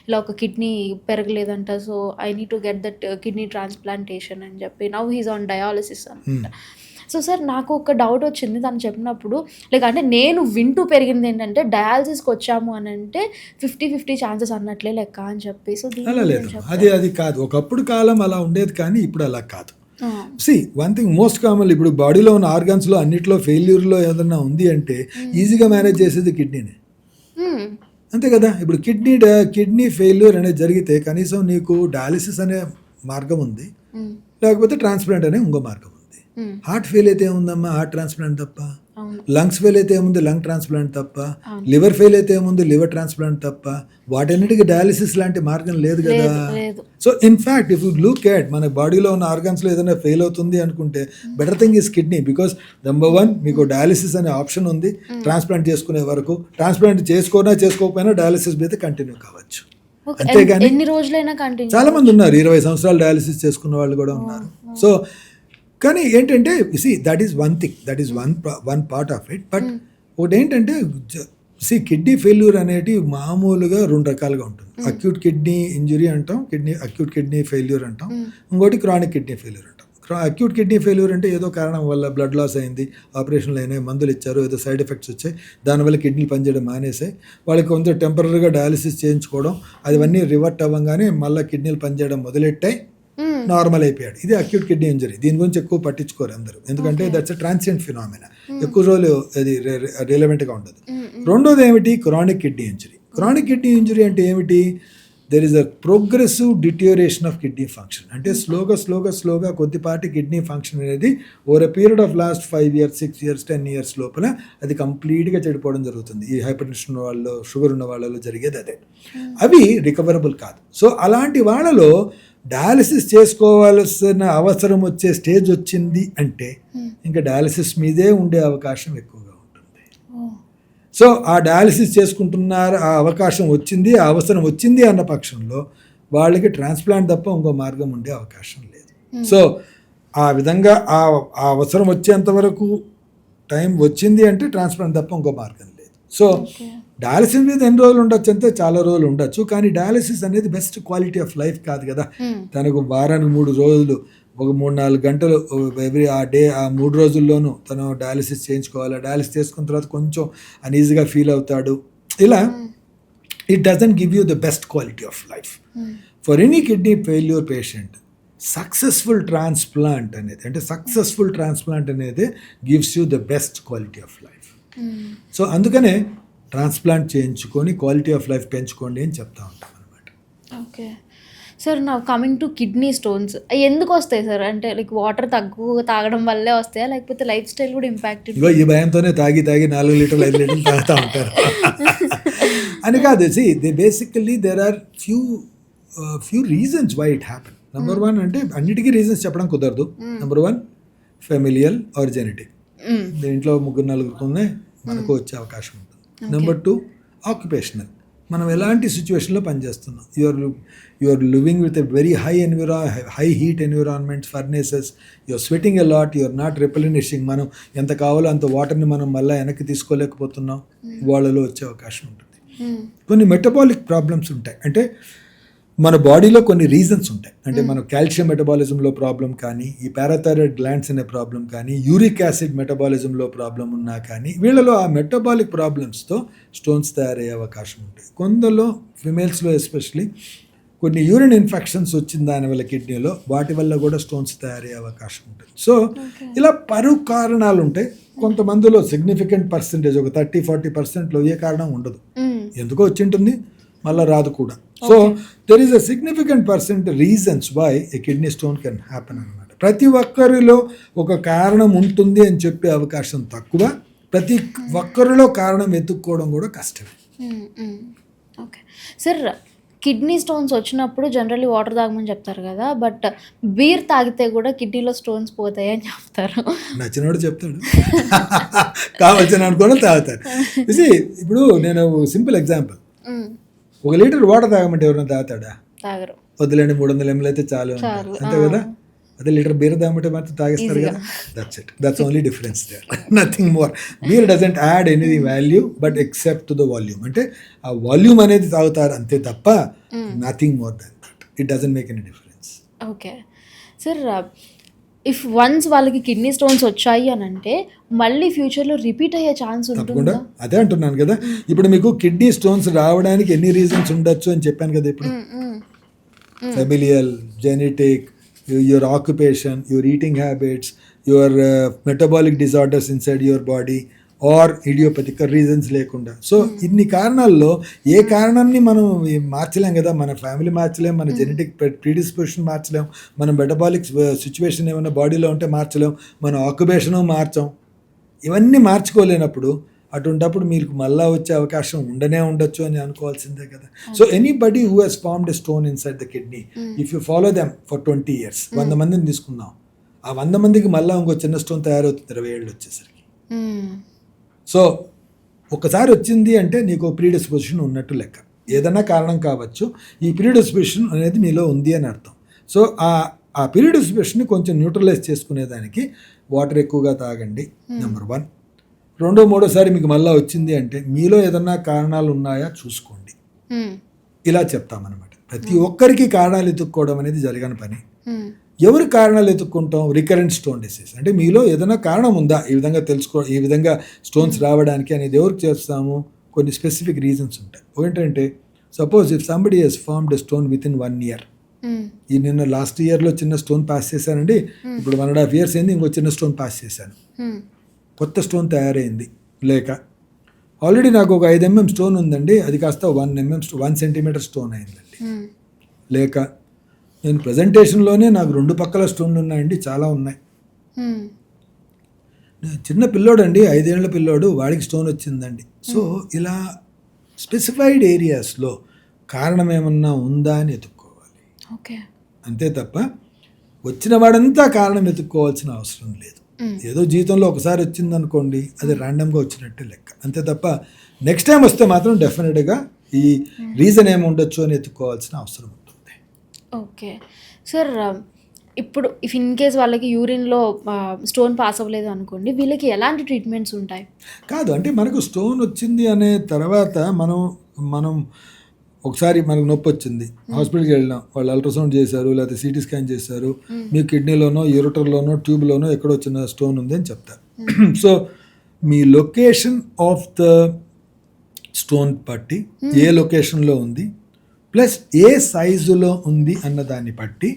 ఇలా ఒక కిడ్నీ పెరగలేదంట, so I need to get that kidney transplantation అని చెప్పి నౌ హీస్ ఆన్ డయాలసిస్ అనమాట. సో సార్ నాకు ఒక డౌట్ వచ్చింది తను చెప్పినప్పుడు. లైక్ అంటే నేను వింటూ పెరిగింది ఏంటంటే డయాలసిస్కి వచ్చాము అని అంటే 50-50 ఛాన్సెస్ అన్నట్లే లెక్క అని చెప్పి. సో అలా లేదు, అది కాదు. ఒకప్పుడు కాలం అలా ఉండేది కానీ ఇప్పుడు అలా కాదు. వన్ థింగ్ మోస్ట్ కామన్, ఇప్పుడు బాడీలో ఉన్న ఆర్గాన్స్లో అన్నిట్లో ఫెయిల్యూర్లో ఏదన్నా ఉంది అంటే ఈజీగా మేనేజ్ చేసేది కిడ్నీనే, అంతే కదా. ఇప్పుడు కిడ్నీ ఫెయిల్యూర్ అనేది జరిగితే కనీసం నీకు డయాలిసిస్ అనే మార్గం ఉంది, లేకపోతే ట్రాన్స్ప్లాంట్ అనే ఇంకో మార్గం ఉంది. హార్ట్ ఫెయిల్ అయితే ఏముందమ్మా, హార్ట్ ట్రాన్స్ప్లాంట్ తప్ప. లంగ్స్ ఫెయిల్ అయితే ఏముంది, లంగ్ ట్రాన్స్ప్లాంట్ తప్ప. లివర్ ఫెయిల్ అయితే ఏముంది, లివర్ ట్రాన్స్ప్లాంట్ తప్ప. వాటన్నిటికీ డయాలిసిస్ లాంటి మార్గం లేదు కదా. So in fact if you look at మన బాడీలో ఉన్న ఆర్గాన్స్లో ఏదైనా ఫెయిల్ అవుతుంది అనుకుంటే better thing is kidney. Because number 1 మీకు డయాలిసిస్ అనే ఆప్షన్ ఉంది ట్రాన్స్ప్లాంట్ చేసుకునే వరకు. ట్రాన్స్ప్లాంట్ చేసుకోకపోయినా డయాలిసిస్ మీద కంటిన్యూ కావచ్చు. అంతేగాని ఎన్ని రోజులైనా కంటిన్యూ. చాలా మంది ఉన్నారు 20 సంవత్సరాలు డయాలిసిస్ చేసుకున్న వాళ్ళు కూడా ఉన్నారు. సో కానీ ఏంటంటే that is one thing, that is one part of it. But ఒకటి ఏంటంటే కిడ్నీ ఫెయిల్యూర్ అనేది మామూలుగా 2 రకాలుగా ఉంటుంది. అక్యూట్ కిడ్నీ ఇంజురీ అంటాం, అక్యూట్ కిడ్నీ ఫెయిల్యూర్ అంటాం. ఇంకోటి క్రానిక్ కిడ్నీ ఫెయిల్యూర్ అంటాం. అక్యూట్ కిడ్నీ ఫెయిల్యూర్ అంటే ఏదో కారణం వల్ల బ్లడ్ లాస్ అయింది, ఆపరేషన్లు అయినాయి, మందులు ఇచ్చారు, ఏదో సైడ్ ఎఫెక్ట్స్ వచ్చాయి, దానివల్ల కిడ్నీలు పనిచేయడం మానేసాయి, వాళ్ళకి కొంచెం టెంపరీగా డయాలిసిస్ చేయించుకోవడం, అవన్నీ రివర్ట్ అవ్వగానే మళ్ళీ కిడ్నీలు పనిచేయడం మొదలెట్టాయి, నార్మల్ అయిపోయాడు. ఇది అక్యూట్ కిడ్నీ ఇంజరీ. దీని గురించి ఎక్కువ పట్టించుకోరు అందరూ, ఎందుకంటే దట్స్ ఎ ట్రాన్సియెంట్ ఫినామినా. ఎక్కువ రోజులు అది రిలవెంట్గా ఉండదు. రెండోది ఏమిటి? Chronic kidney injury. Chronic kidney injury అంటే ఏమిటి? There is a progressive deterioration of kidney function. అంటే స్లోగా కొద్దిపాటి కిడ్నీ ఫంక్షన్ అనేది over a period of last 5 years 6 years 10 years లోపల అది కంప్లీట్గా చెడిపోవడం జరుగుతుంది. ఈ హైపర్టెన్షన్ ఉన్న వాళ్ళు, షుగర్ ఉన్న వాళ్ళలో జరిగేది అదే. అవి రికవరబుల్ కాదు. సో అలాంటి వాళ్ళలో డయాలిసిస్ చేసుకోవాల్సిన అవసరం వచ్చే స్టేజ్ వచ్చింది అంటే ఇంకా డయాలిసిస్ మీదే ఉండే అవకాశం ఎక్కువగా ఉంటుంది. సో ఆ డయాలిసిస్ చేసుకుంటున్నారు, ఆ అవకాశం వచ్చింది, ఆ అవసరం వచ్చింది అన్న పక్షంలో వాళ్ళకి ట్రాన్స్ప్లాంట్ తప్ప ఇంకో మార్గం ఉండే అవకాశం లేదు. సో ఆ విధంగా ఆ అవసరం వచ్చేంత వరకు టైం వచ్చింది అంటే ట్రాన్స్ప్లాంట్ తప్ప ఇంకో మార్గం లేదు. సో డయాలిసిస్ మీద ఎన్ని రోజులు ఉండొచ్చు అంటే చాలా రోజులు ఉండొచ్చు, కానీ డయాలిసిస్ అనేది బెస్ట్ క్వాలిటీ ఆఫ్ లైఫ్ కాదు కదా. తనకు వారానికి 3 రోజులు, ఒక 3-4 గంటలు ఎవ్రీ ఆ 3 రోజుల్లోనూ తను డయాలిసిస్ చేయించుకోవాలి. డయాలిసిస్ చేసుకున్న తర్వాత కొంచెం అన్ఈజీగా ఫీల్ అవుతాడు. ఇలా it doesn't give you the best quality of life. For any kidney failure patient successful transplant అనేది gives you the best quality of life. So అందుకనే ట్రాన్స్ప్లాంట్ చేయించుకొని క్వాలిటీ ఆఫ్ లైఫ్ పెంచుకోండి అని చెప్తా ఉంటాం అనమాట. ఓకే సార్, నా కమింగ్ టు కిడ్నీ స్టోన్స్ ఎందుకు వస్తాయి సార్? అంటే లైక్ వాటర్ తక్కువ తాగడం వల్లే వస్తాయా, లేకపోతే లైఫ్ స్టైల్ కూడా ఇంపాక్ట్? ఇగో ఈ భయంతోనే తాగి 4 లీటర్లు 5 లీటర్లు తాగుతూ ఉంటారు అని కాదు. Basically there are few reasons why it happen. Number 1 అంటే అన్నిటికీ రీజన్స్ చెప్పడం కుదరదు. Number 1 familial or genetic. దీంట్లో 3-4 మనకు వచ్చే అవకాశం ఉంటుంది. Number 2 occupational. మనం ఎలాంటి సిచ్యువేషన్లో పనిచేస్తున్నాం. You're living with a very high heat environment, furnaces, you're sweating a lot, you're not replenishing. మనం ఎంత కావాలో అంత వాటర్ని మనం మళ్ళీ వెనక్కి తీసుకోలేకపోతున్నాం, వాళ్ళలో వచ్చే అవకాశం ఉంటుంది. కొన్ని మెటబాలిక్ ప్రాబ్లమ్స్ ఉంటాయి, అంటే మన బాడీలో కొన్ని రీజన్స్ ఉంటాయి. అంటే మన కాల్షియం మెటబాలిజంలో ప్రాబ్లం కానీ, ఈ పారాథైరాయిడ్ గ్లాండ్స్ అనే ప్రాబ్లం కానీ, యూరిక్ యాసిడ్ మెటబాలిజంలో ప్రాబ్లం ఉన్నా కానీ, వీళ్ళలో ఆ మెటబాలిక్ ప్రాబ్లమ్స్తో స్టోన్స్ తయారయ్యే అవకాశం ఉంటాయి. కొందరిలో ఫిమేల్స్లో ఎస్పెషలీ కొన్ని యూరిన్ ఇన్ఫెక్షన్స్ వచ్చిన దానివల్ల కిడ్నీలో, వాటి వల్ల కూడా స్టోన్స్ తయారయ్యే అవకాశం ఉంటుంది. సో ఇలా కారణాలు ఉంటాయి. కొంతమందిలో సిగ్నిఫికెంట్ పర్సెంటేజ్, ఒక 30-40%లో ఏ కారణం ఉండదు, ఎందుకో వచ్చి ఉంటుంది, మళ్ళీ రాదు కూడా. So there is a significant percent reasons why a kidney stone can happen అనమాట. ప్రతి ఒక్కరిలో ఒక కారణం ఉంటుంది అని చెప్పే అవకాశం తక్కువ, ప్రతి ఒక్కరిలో కారణం ఎత్తుక్కోవడం కూడా కష్టమే. ఓకే సార్, కిడ్నీ స్టోన్స్ వచ్చినప్పుడు జనరల్లీ వాటర్ తాగమని చెప్తారు కదా, బట్ బీర్ తాగితే కూడా కిడ్నీలో స్టోన్స్ పోతాయి అని చెప్తారు. నచ్చినోడు చెప్తాడు, కావాల్సిన అనుకోవడం తాగుతారు. ఇప్పుడు నేను సింపుల్ ఎగ్జాంపుల్, 1 లీటర్ వాటర్ తాగమంటే ఎవరైనా తాగుతాడా? తాగరు. వద్దులేండి 300 ml అయితే చాలు అంటారు, అంతే కదా. అదే లీటర్ బీర్ తాగమంటే మాత్రం తాగేస్తారు కదా. That's only difference there, nothing more. Beer doesn't add any value but except to the volume. అంటే ఆ వాల్యూమ్ అనేది తాగుతారు అంతే తప్ప nothing more than that. It doesn't make any difference. Okay sir, if once వాళ్ళకి కిడ్నీ స్టోన్స్ వచ్చాయి అని అంటే మళ్ళీ ఫ్యూచర్లో రిపీట్ అయ్యే ఛాన్స్ తప్పకుండా. ఉంటుందా? అదే అంటున్నాను కదా, ఇప్పుడు మీకు కిడ్నీ స్టోన్స్ రావడానికి ఎన్ని రీజన్స్ ఉండొచ్చు అని చెప్పాను కదా. ఇప్పుడు familial, genetic, your occupation, your eating habits, your metabolic disorders inside your body, or idiopathic reasons లేకుండా. సో ఇన్ని కారణాల్లో ఏ కారణాన్ని మనం మార్చలేం కదా. మన ఫ్యామిలీ మార్చలేం, మన జెనెటిక్ ప్రీడిస్పోజిషన్ మార్చలేం, మన మెటబాలిక్ సిచ్యువేషన్ ఏమైనా బాడీలో ఉంటే మార్చలేం, మన ఆక్యుపేషను మార్చాం. ఇవన్నీ మార్చుకోలేనప్పుడు అటువంటప్పుడు మీకు మళ్ళా వచ్చే అవకాశం ఉండొచ్చు అని అనుకోవాల్సిందే కదా. So anybody who has formed a stone inside the kidney, if you follow them for 20 years, 100 మందిని తీసుకుందాం, ఆ 100 మందికి మళ్ళీ ఇంకో చిన్న స్టోన్ తయారవుతుంది 20 ఏళ్ళు వచ్చేసరికి. సో ఒకసారి వచ్చింది అంటే నీకు ప్రీడిస్పోజిషన్ ఉన్నట్టు లెక్క. ఏదైనా కారణం కావచ్చు, ఈ ప్రీడిస్పోజిషన్ అనేది మీలో ఉంది అని అర్థం. సో ఆ ప్రీడిస్పోజిషన్ని కొంచెం న్యూట్రలైజ్ చేసుకునేదానికి వాటర్ ఎక్కువగా తాగండి, నెంబర్ 1. 2వ 3వసారి మీకు మళ్ళీ వచ్చింది అంటే మీలో ఏదన్నా కారణాలు ఉన్నాయా చూసుకోండి, ఇలా చెప్తామన్నమాట. ప్రతి ఒక్కరికి కారణాలు ఎత్తుక్కోవడం అనేది జరగని పని. ఎవరు కారణాలు ఎత్తుక్కుంటాం? Recurrent stone disease. అంటే మీలో ఏదైనా కారణం ఉందా ఈ విధంగా ఈ విధంగా స్టోన్స్ రావడానికి అనేది ఎవరికి చేస్తాము? కొన్ని స్పెసిఫిక్ రీజన్స్ ఉంటాయి. ఏంటంటే suppose if somebody has formed a stone within 1 year. ఈ నిన్న లాస్ట్ ఇయర్లో చిన్న స్టోన్ పాస్ చేశానండి, ఇప్పుడు 1.5 years అయింది, ఇంకో చిన్న స్టోన్ పాస్ చేశాను, కొత్త స్టోన్ తయారైంది. లేక ఆల్రెడీ నాకు ఒక 5 mm స్టోన్ ఉందండి, అది కాస్త 1 centimeter స్టోన్ అయిందండి. లేక నేను ప్రజెంటేషన్లోనే నాకు 2 పక్కల స్టోన్లు ఉన్నాయండి, చాలా ఉన్నాయి. చిన్న పిల్లోడు అండి, 5 ఏళ్ల పిల్లోడు, వాడికి స్టోన్ వచ్చిందండి. సో ఇలా స్పెసిఫైడ్ ఏరియాస్లో కారణం ఏమన్నా ఉందా అని ఎత్తుక్కోవాలి, అంతే తప్ప వచ్చిన వాడంతా కారణం ఎత్తుక్కోవాల్సిన అవసరం లేదు. ఏదో జీవితంలో ఒకసారి వచ్చింది అనుకోండి, అది ర్యాండమ్గా వచ్చినట్టే లెక్క, అంతే తప్ప నెక్స్ట్ టైం వస్తే మాత్రం డెఫినెట్గా ఈ రీజన్ ఏమి ఉండొచ్చు అని ఎత్తుక్కోవాల్సిన అవసరం ఉంటుంది. ఓకే సార్, ఇప్పుడు ఇఫ్ ఇన్ కేస్ వాళ్ళకి యూరిన్లో స్టోన్ పాస్ అవ్వలేదు అనుకోండి, వీళ్ళకి ఎలాంటి ట్రీట్మెంట్స్ ఉంటాయి? కాదు, అంటే మనకు స్టోన్ వచ్చింది అనే తర్వాత మనం ఒకసారి మనకు నొప్పి వచ్చింది, హాస్పిటల్కి వెళ్ళినాం, వాళ్ళు అల్ట్రాసౌండ్ చేశారు, లేకపోతే సిటీ స్కాన్ చేశారు, మీ కిడ్నీలోనో యూరిటర్లోనో ట్యూబ్లోనో ఎక్కడో చిన్న స్టోన్ ఉంది అని చెప్తారు. So me location of the stone బట్టి, ఏ లొకేషన్లో ఉంది ప్లస్ ఏ సైజులో ఉంది అన్న దాన్ని బట్టి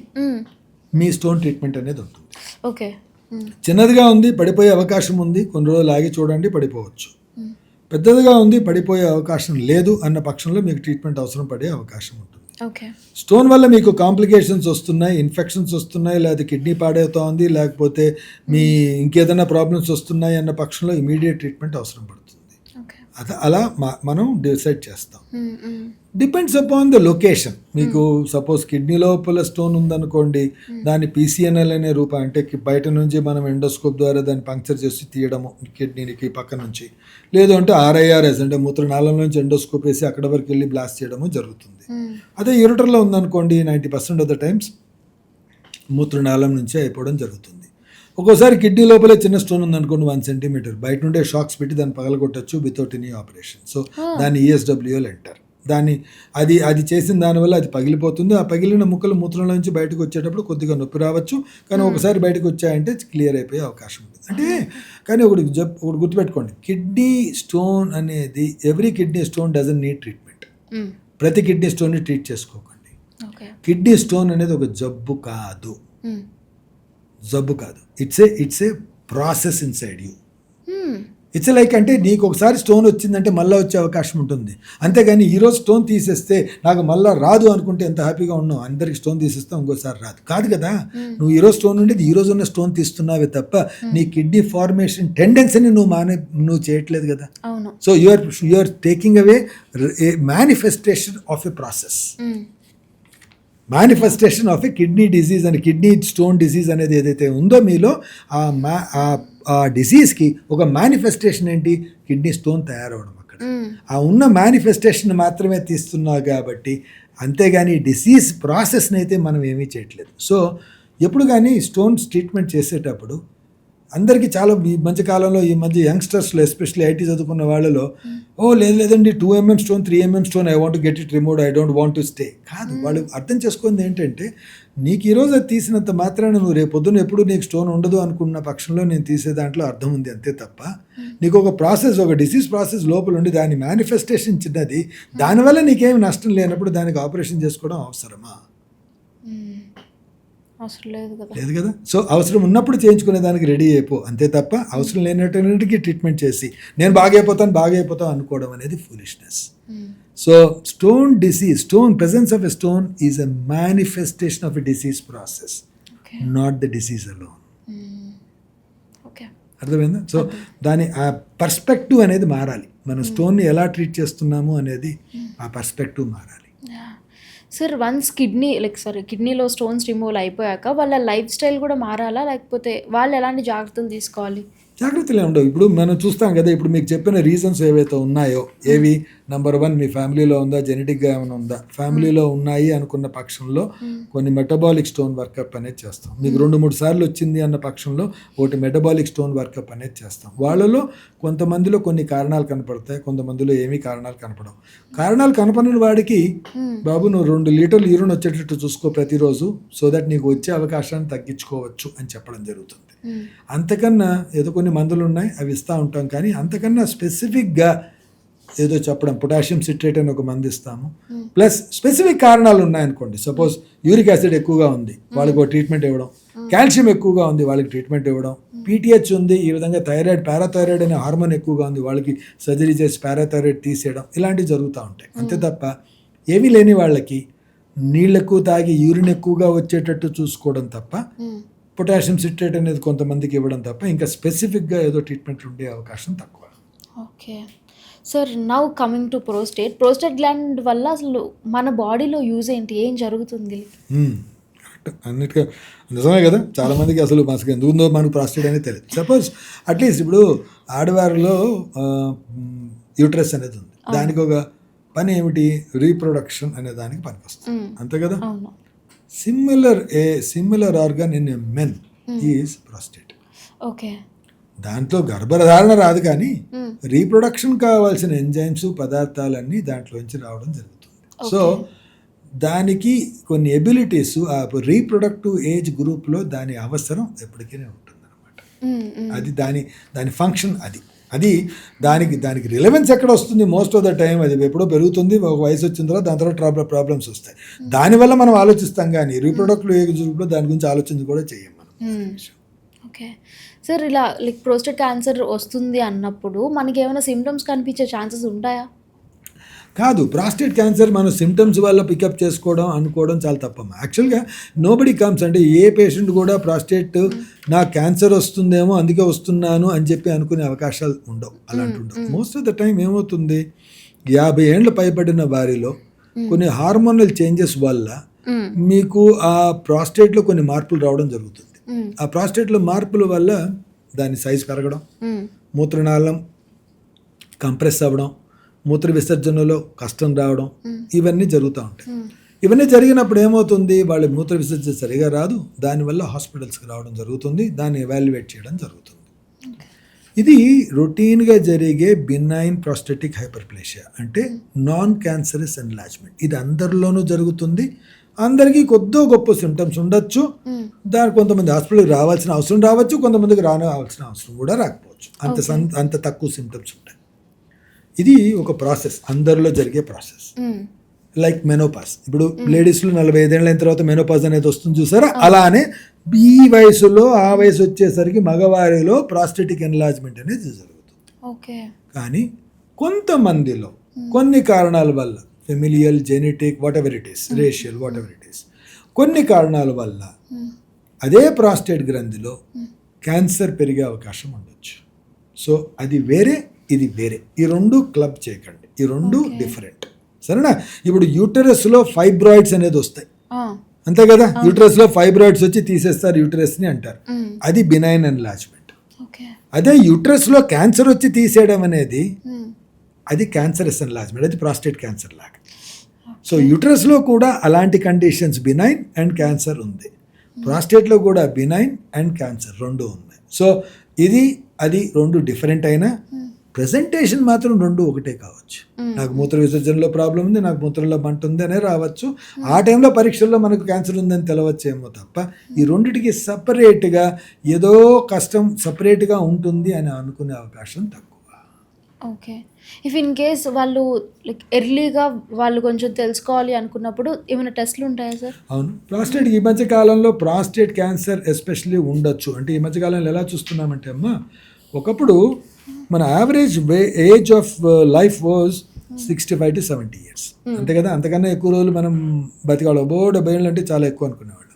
మీ స్టోన్ ట్రీట్మెంట్ అనేది ఉంటుంది. ఓకే, చిన్నదిగా ఉంది, పడిపోయే అవకాశం ఉంది, కొన్ని రోజులు ఆగి చూడండి, పడిపోవచ్చు. పెద్దదిగా ఉంది, పడిపోయే అవకాశం లేదు అన్న పక్షంలో మీకు ట్రీట్మెంట్ అవసరం పడే అవకాశం ఉంటుంది. స్టోన్ వల్ల మీకు కాంప్లికేషన్స్ వస్తున్నాయి, ఇన్ఫెక్షన్స్ వస్తున్నాయి, లేకపోతే కిడ్నీ పాడవుతా ఉంది, లేకపోతే మీ ఇంకేదైనా ప్రాబ్లమ్స్ వస్తున్నాయి అన్న పక్షంలో ఇమీడియట్ ట్రీట్మెంట్ అవసరం పడుతుంది. అలా మనం డిసైడ్ చేస్తాం. Depends upon the location. మీకు సపోజ్ కిడ్నీ లోపల స్టోన్ ఉందనుకోండి, దాన్ని పీసీఎన్ఎల్ అనే రూపం, అంటే బయట నుంచి మనం ఎండోస్కోప్ ద్వారా దాన్ని పంక్చర్ చేసి తీయడము కిడ్నీకి పక్క నుంచి, లేదు అంటే ఆర్ఐఆర్ఎస్ అంటే మూత్రనాళం నుంచి ఎండోస్కోప్ వేసి అక్కడ వరకు వెళ్ళి బ్లాస్ట్ చేయడము జరుగుతుంది. అదే యూరిటర్లో ఉందనుకోండి 90% ఆఫ్ ద టైమ్స్ మూత్రనాళం నుంచే అయిపోవడం జరుగుతుంది. ఒక్కోసారి కిడ్నీ లోపలే చిన్న స్టోన్ ఉందనుకోండి 1 సెంటీమీటర్, బయట నుండే షాక్స్ పెట్టి దాన్ని పగలగొట్టచ్చు వితౌట్ ఎనీ ఆపరేషన్. సో దాన్ని ఈఎస్డబ్ల్యూఎల్ అంటారు. అది చేసిన దానివల్ల అది పగిలిపోతుంది. ఆ పగిలిన ముక్కలు మూత్రంలో నుంచి బయటకు వచ్చేటప్పుడు కొద్దిగా నొప్పి రావచ్చు, కానీ ఒకసారి బయటకు వచ్చాయంటే క్లియర్ అయిపోయే అవకాశం ఉంటుంది. అంటే కానీ ఒకటి గుర్తుపెట్టుకోండి, కిడ్నీ స్టోన్ అనేది every kidney stone doesn't need treatment. ప్రతి కిడ్నీ స్టోన్ని ట్రీట్ చేసుకోకండి. కిడ్నీ స్టోన్ అనేది ఒక జబ్బు కాదు. It's a process inside you. It's like అంటే నీకు ఒకసారి స్టోన్ వచ్చిందంటే మళ్ళీ వచ్చే అవకాశం ఉంటుంది. అంతేగాని ఈరోజు స్టోన్ తీసేస్తే నాకు మళ్ళీ రాదు అనుకుంటే ఎంత హ్యాపీగా ఉన్నావు. అందరికి స్టోన్ తీసేస్తావు, ఇంకోసారి రాదు కాదు కదా. నువ్వు ఈరోజు స్టోన్ ఉండేది ఈ రోజు ఉన్న స్టోన్ తీస్తున్నావే తప్ప నీ కిడ్నీ ఫార్మేషన్ టెండెన్సీని నువ్వు చేయట్లేదు కదా. So you are taking away a manifestation of a process. Manifestation of a kidney disease అని, కిడ్నీ స్టోన్ డిసీజ్ అనేది ఏదైతే ఉందో మీలో ఆ డిసీజ్కి ఒక మేనిఫెస్టేషన్ ఏంటి, కిడ్నీ స్టోన్ తయారవడం. అక్కడ ఆ ఉన్న మేనిఫెస్టేషన్ మాత్రమే తీస్తున్నావు కాబట్టి, అంతేగాని డిసీజ్ ప్రాసెస్ని అయితే మనం ఏమీ చేయట్లేదు. సో ఎప్పుడు కానీ స్టోన్స్ ట్రీట్మెంట్ చేసేటప్పుడు అందరికీ చాలా ఈ మధ్య కాలంలో ఈ మధ్య యంగ్స్టర్స్లో ఎస్పెషల్లీ ఐటీ చదువుకున్న వాళ్ళలో లేదండి 2 mm stone 3 mm stone I want get it removed, I don't want to stay. కాదు, వాళ్ళు అర్థం చేసుకుంది ఏంటంటే నీకు ఈరోజు అది తీసినంత మాత్రాన నువ్వు రేపు పొద్దున్న ఎప్పుడు నీకు స్టోన్ ఉండదు అనుకున్న పక్షంలో నేను తీసే దాంట్లో అర్థం ఉంది, అంతే తప్ప నీకు ఒక ప్రాసెస్, ఒక డిసీజ్ ప్రాసెస్ లోపల ఉండి దాని మేనిఫెస్టేషన్ చిన్నది, దానివల్ల నీకేమి నష్టం లేనప్పుడు దానికి ఆపరేషన్ చేసుకోవడం అవసరమా? లేదు కదా. సో అవసరం ఉన్నప్పుడు చేయించుకునే దానికి రెడీ అయిపో, అంతే తప్ప అవసరం లేనటువంటికి ట్రీట్మెంట్ చేసి నేను బాగైపోతాను అనుకోవడం అనేది foolishness. So stone presence of a stone is a manifestation of a disease process, not the disease alone. అర్థమైందా? సో దాని ఆ పర్స్పెక్టివ్ అనేది మారాలి. మనం స్టోన్ని ఎలా ట్రీట్ చేస్తున్నాము అనేది ఆ పర్స్పెక్టివ్ మారాలి. సార్ వన్స్ కిడ్నీలో స్టోన్స్ రిమూవల్ అయిపోయాక వాళ్ళ లైఫ్ స్టైల్ కూడా మారాలా, లేకపోతే వాళ్ళు ఎలాంటి జాగ్రత్తలు తీసుకోవాలి? జాగ్రత్తలే ఉండవు. ఇప్పుడు మనం చూస్తాం కదా, ఇప్పుడు మీకు చెప్పిన రీజన్స్ ఏవైతే ఉన్నాయో, ఏవి నెంబర్ 1 మీ ఫ్యామిలీలో ఉందా, జెనెటిక్గా ఏమైనా ఉందా, ఫ్యామిలీలో ఉన్నాయి అనుకున్న పక్షంలో కొన్ని మెటబాలిక్ స్టోన్ వర్కప్ అనేది చేస్తాం. మీకు 2-3 సార్లు వచ్చింది అన్న పక్షంలో ఒకటి మెటబాలిక్ స్టోన్ వర్కప్ అనేది చేస్తాం. వాళ్ళలో కొంతమందిలో కొన్ని కారణాలు కనపడతాయి, కొంతమందిలో ఏమీ కారణాలు కనపడవు. కారణాలు కనపడని వాడికి బాబు నువ్వు 2 లీటర్లు యూరిన్ వచ్చేటట్టు చూసుకో ప్రతిరోజు, సో దట్ నీకు వచ్చే అవకాశాన్ని తగ్గించుకోవచ్చు అని చెప్పడం జరుగుతుంది. అంతకన్నా ఏదో కొన్ని మందులు ఉన్నాయి అవి ఇస్తూ ఉంటాం, కానీ అంతకన్నా స్పెసిఫిక్గా ఏదో చెప్పడం, పొటాషియం సిట్రేట్ అని ఒక మందు ఇస్తాము. ప్లస్ స్పెసిఫిక్ కారణాలు ఉన్నాయనుకోండి, సపోజ్ యూరిక్ యాసిడ్ ఎక్కువగా ఉంది వాళ్ళకి ఒక ట్రీట్మెంట్ ఇవ్వడం, కాల్షియం ఎక్కువగా ఉంది వాళ్ళకి ట్రీట్మెంట్ ఇవ్వడం, పీటీహెచ్ ఉంది, ఈ విధంగా పారాథైరాయిడ్ అనే హార్మోన్ ఎక్కువగా ఉంది వాళ్ళకి సర్జరీ చేసి పారాథైరాయిడ్ తీసేయడం, ఇలాంటివి జరుగుతూ ఉంటాయి. అంతే తప్ప ఏమీ లేని వాళ్ళకి నీళ్ళు ఎక్కువ తాగి యూరిన్ ఎక్కువగా వచ్చేటట్టు చూసుకోవడం తప్ప, పొటాషియం సిట్రేట్ అనేది కొంతమందికి ఇవ్వడం తప్ప ఇంకా స్పెసిఫిక్గా ఏదో ట్రీట్మెంట్ ఉండే అవకాశం తక్కువ. Okay sir, now coming to prostate gland వల్ల అసలు మన బాడీలో యూజ్ ఏంటి, ఏం జరుగుతుంది? అన్నిటిగా నిజమే కదా. చాలామందికి అసలు ఎందుకు ఉందో మనకు ప్రాస్టేట్ అనేది తెలియదు. సపోజ్ అట్లీస్ట్ ఇప్పుడు ఆడవారిలో యూట్రస్ అనేది ఉంది, దానికి ఒక పని ఏమిటి, రీప్రొడక్షన్ అనే దానికి పనికి వస్తుంది, అంతే కదా. Similar organ in a men is prostate. Okay, దాంట్లో గర్భధారణ రాదు, కానీ రీప్రొడక్షన్ కావాల్సిన ఎంజైమ్స్ పదార్థాలన్నీ దాంట్లోంచి రావడం జరుగుతుంది. సో దానికి కొన్ని ఎబిలిటీస్ ఆ రీప్రొడక్టివ్ ఏజ్ గ్రూప్లో దాని అవసరం ఎప్పటికైనా ఉంటుంది అనమాట. అది దాని ఫంక్షన్ అది దానికి రిలవెన్స్ ఎక్కడ వస్తుంది, మోస్ట్ ఆఫ్ ద టైం అది ఎప్పుడో పెరుగుతుంది, ఒక వయసు వచ్చిన తర్వాత దాని తర్వాత ప్రాబ్లమ్స్ వస్తాయి. దానివల్ల మనం ఆలోచిస్తాం, కానీ రీప్రొడక్టివ్ ఏజ్ గ్రూప్లో దాని గురించి ఆలోచన కూడా చేయం మనం. ఓకే సార్, ఇలా ప్రోస్టేట్ క్యాన్సర్ వస్తుంది అన్నప్పుడు మనకి ఏమైనా సిమ్టమ్స్ కనిపించే ఛాన్సెస్ ఉంటాయా? కాదు, ప్రాస్టేట్ క్యాన్సర్ మనం సిమ్టమ్స్ వల్ల పికప్ చేసుకోవడం అనుకోవడం చాలా తప్పమ్మా. యాక్చువల్గా నోబడి కమ్స్, అంటే ఏ పేషెంట్ కూడా ప్రాస్టేట్ నాకు క్యాన్సర్ వస్తుందేమో అందుకే వస్తున్నాను అని చెప్పి అనుకునే అవకాశాలు ఉండవు, అలాంటి ఉండవు. మోస్ట్ ఆఫ్ ద టైం ఏమవుతుంది, 50 ఏళ్ళు పైబడిన వారిలో కొన్ని హార్మోనల్ చేంజెస్ వల్ల మీకు ఆ ప్రాస్టేట్లో కొన్ని మార్పులు రావడం జరుగుతుంది. ఆ ప్రాస్టేట్లో మార్పుల వల్ల దాని సైజు పెరగడం, మూత్రనాళం కంప్రెస్ అవ్వడం, మూత్ర విసర్జనలో కష్టం రావడం, ఇవన్నీ జరుగుతూ ఉంటాయి. ఇవన్నీ జరిగినప్పుడు ఏమవుతుంది, వాళ్ళ మూత్ర విసర్జన సరిగా రాదు, దానివల్ల హాస్పిటల్స్కి రావడం జరుగుతుంది, దాన్ని ఎవాల్యుయేట్ చేయడం జరుగుతుంది. ఇది రొటీన్గా జరిగే బినైన్ ప్రాస్టేటిక్ హైపర్ప్లేషియా, అంటే నాన్ క్యాన్సరస్ ఎన్లార్జ్మెంట్. ఇది అందరిలోనూ జరుగుతుంది, అందరికీ కొద్దో గొప్ప సిమ్టమ్స్ ఉండొచ్చు. దానికి కొంతమంది హాస్పిటల్కి రావాల్సిన అవసరం రావచ్చు, కొంతమందికి రావాల్సిన అవసరం కూడా రాకపోవచ్చు, అంత తక్కువ సిమ్టమ్స్ ఉంటాయి. ఇది ఒక ప్రాసెస్, అందరిలో జరిగే ప్రాసెస్. లైక్ మెనోపాస్, ఇప్పుడు లేడీస్లో 45 ఏళ్ళ తర్వాత మెనోపాస్ అనేది వస్తుంది చూసారా, అలానే ఈ వయసులో ఆ వయసు వచ్చేసరికి మగవారిలో ప్రాస్టేటిక్ ఎన్లార్జ్మెంట్ అనేది జరుగుతుంది. కానీ కొంతమందిలో కొన్ని కారణాల వల్ల, familial, genetic, what ever it is, racial, what ever it is, కొన్ని కారణాల వల్ల అదే ప్రాస్టేట్ గ్రంథిలో క్యాన్సర్ పెరిగే అవకాశం ఉండొచ్చు. సో అది వేరే, ఇది వేరే, ఈ రెండు క్లబ్ చేయకండి, ఈ రెండు డిఫరెంట్, సరేనా? ఇప్పుడు యూటరస్లో ఫైబ్రాయిడ్స్ అనేది వస్తాయి, అంతే కదా, యూటరస్లో ఫైబ్రాయిడ్స్ వచ్చి తీసేస్తారు యూటరస్ని అంటారు, అది బినైన్ ఎన్లార్జ్మెంట్. అదే యూటరస్లో క్యాన్సర్ వచ్చి తీసేయడం అనేది అది క్యాన్సరస్ ఎన్లార్జ్మెంట్, అది ప్రాస్టేట్ క్యాన్సర్ లాగా. సో యూటరస్లో కూడా అలాంటి కండిషన్స్ బినైన్ అండ్ క్యాన్సర్ ఉంది, ప్రాస్టేట్లో కూడా బినైన్ అండ్ క్యాన్సర్ రెండు ఉన్నాయి. సో ఇది అది రెండు డిఫరెంట్ అయినా ప్రెజెంటేషన్ మాత్రం రెండు ఒకటే కావచ్చు. నాకు మూత్ర విసర్జనలో ప్రాబ్లం ఉంది, నాకు మూత్రంలో మంట ఉంది అనే రావచ్చు, ఆ టైంలో పరీక్షల్లో మనకు క్యాన్సర్ ఉందని తెలవచ్చేమో తప్ప ఈ రెండిటికి సపరేట్గా ఏదో కష్టం సపరేట్గా ఉంటుంది అని అనుకునే అవకాశం తక్కువ. ఓకే, ఇఫ్ ఇన్ కేస్ వాళ్ళు లైక్ ఎర్లీగా వాళ్ళు కొంచెం తెలుసుకోవాలి అనుకున్నప్పుడు ఏమైనా టెస్ట్లు ఉంటాయా సార్? అవును, ప్రాస్టేట్ ఈ మధ్య కాలంలో ప్రాస్టేట్ క్యాన్సర్ ఎస్పెషల్లీ ఉండొచ్చు. అంటే ఈ మధ్య కాలంలో ఎలా చూస్తున్నామంటే అమ్మా, ఒకప్పుడు మన average age of life was 65 to 70 years, అంతే కదా, అంతకన్నా ఎక్కువ రోజులు మనం బతికాళ్ళం. 70 ఏళ్ళు అంటే చాలా ఎక్కువ అనుకునేవాళ్ళు.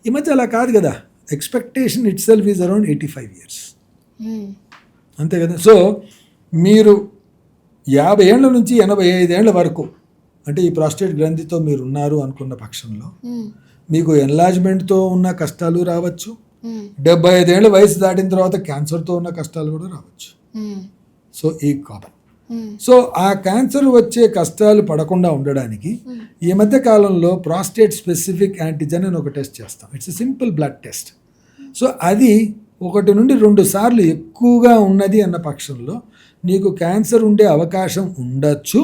ఈ మధ్య అలా కాదు కదా, expectation it self is around 85 years, అంతే కదా. సో మీరు 50 ఏళ్ళ నుంచి 85 ఏళ్ళ వరకు అంటే ఈ ప్రాస్టేట్ గ్రంథితో మీరు ఉన్నారు అనుకున్న పక్షంలో మీకు ఎన్లార్జ్మెంట్తో ఉన్న కష్టాలు రావచ్చు, 75 ఏళ్ళ వయసు దాటిన తర్వాత క్యాన్సర్తో ఉన్న కష్టాలు కూడా రావచ్చు. సో ఈ కామన్. సో ఆ క్యాన్సర్ వచ్చే కష్టాలు పడకుండా ఉండడానికి ఈ మధ్య కాలంలో ప్రాస్టేట్ స్పెసిఫిక్ యాంటిజెన్ అని ఒక టెస్ట్ చేస్తాం. It's simple blood test. So అది 1 నుండి 2 సార్లు ఎక్కువగా ఉన్నది అన్న పక్షంలో నీకు క్యాన్సర్ ఉండే అవకాశం ఉండొచ్చు,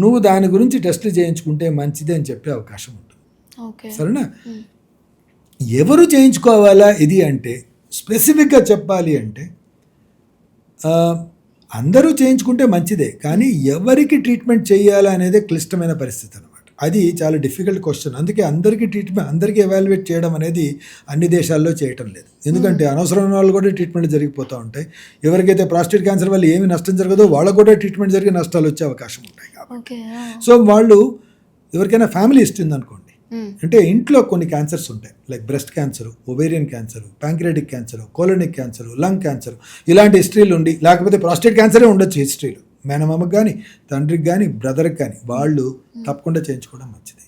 నువ్వు దాని గురించి టెస్ట్లు చేయించుకుంటే మంచిది అని చెప్పే అవకాశం ఉంటుంది, సరేనా? ఎవరు చేయించుకోవాలా ఇది అంటే స్పెసిఫిక్గా చెప్పాలి అంటే అందరూ చేయించుకుంటే మంచిదే, కానీ ఎవరికి ట్రీట్మెంట్ చేయాలా అనేది క్లిష్టమైన పరిస్థితి అనమాట. అది చాలా డిఫికల్ట్ క్వశ్చన్. అందుకే అందరికీ ఎవాల్యుయేట్ చేయడం అనేది అన్ని దేశాల్లో చేయటం లేదు. ఎందుకంటే అనవసరమైన వాళ్ళు కూడా ట్రీట్మెంట్ జరిగిపోతూ ఉంటాయి. ఎవరికైతే ప్రాస్టేట్ క్యాన్సర్ వల్ల ఏమి నష్టం జరగదో వాళ్ళకు కూడా ట్రీట్మెంట్ జరిగే నష్టాలు వచ్చే అవకాశం ఉంటాయి కాబట్టి. సో వాళ్ళు ఎవరికైనా ఫ్యామిలీ హిస్టరీ ఉందనుకోండి, అంటే ఇంట్లో కొన్ని క్యాన్సర్స్ ఉంటాయి, like breast cancer, ovarian cancer, pancreatic cancer, colonic cancer, lung cancer, ఇలాంటి హిస్టరీలు ఉండి, లేకపోతే ప్రాస్టేట్ క్యాన్సరే ఉండొచ్చు హిస్టరీలు, మేనమామకి కానీ తండ్రికి కానీ బ్రదర్కి కానీ, వాళ్ళు తప్పకుండా చేయించుకోవడం మంచిది,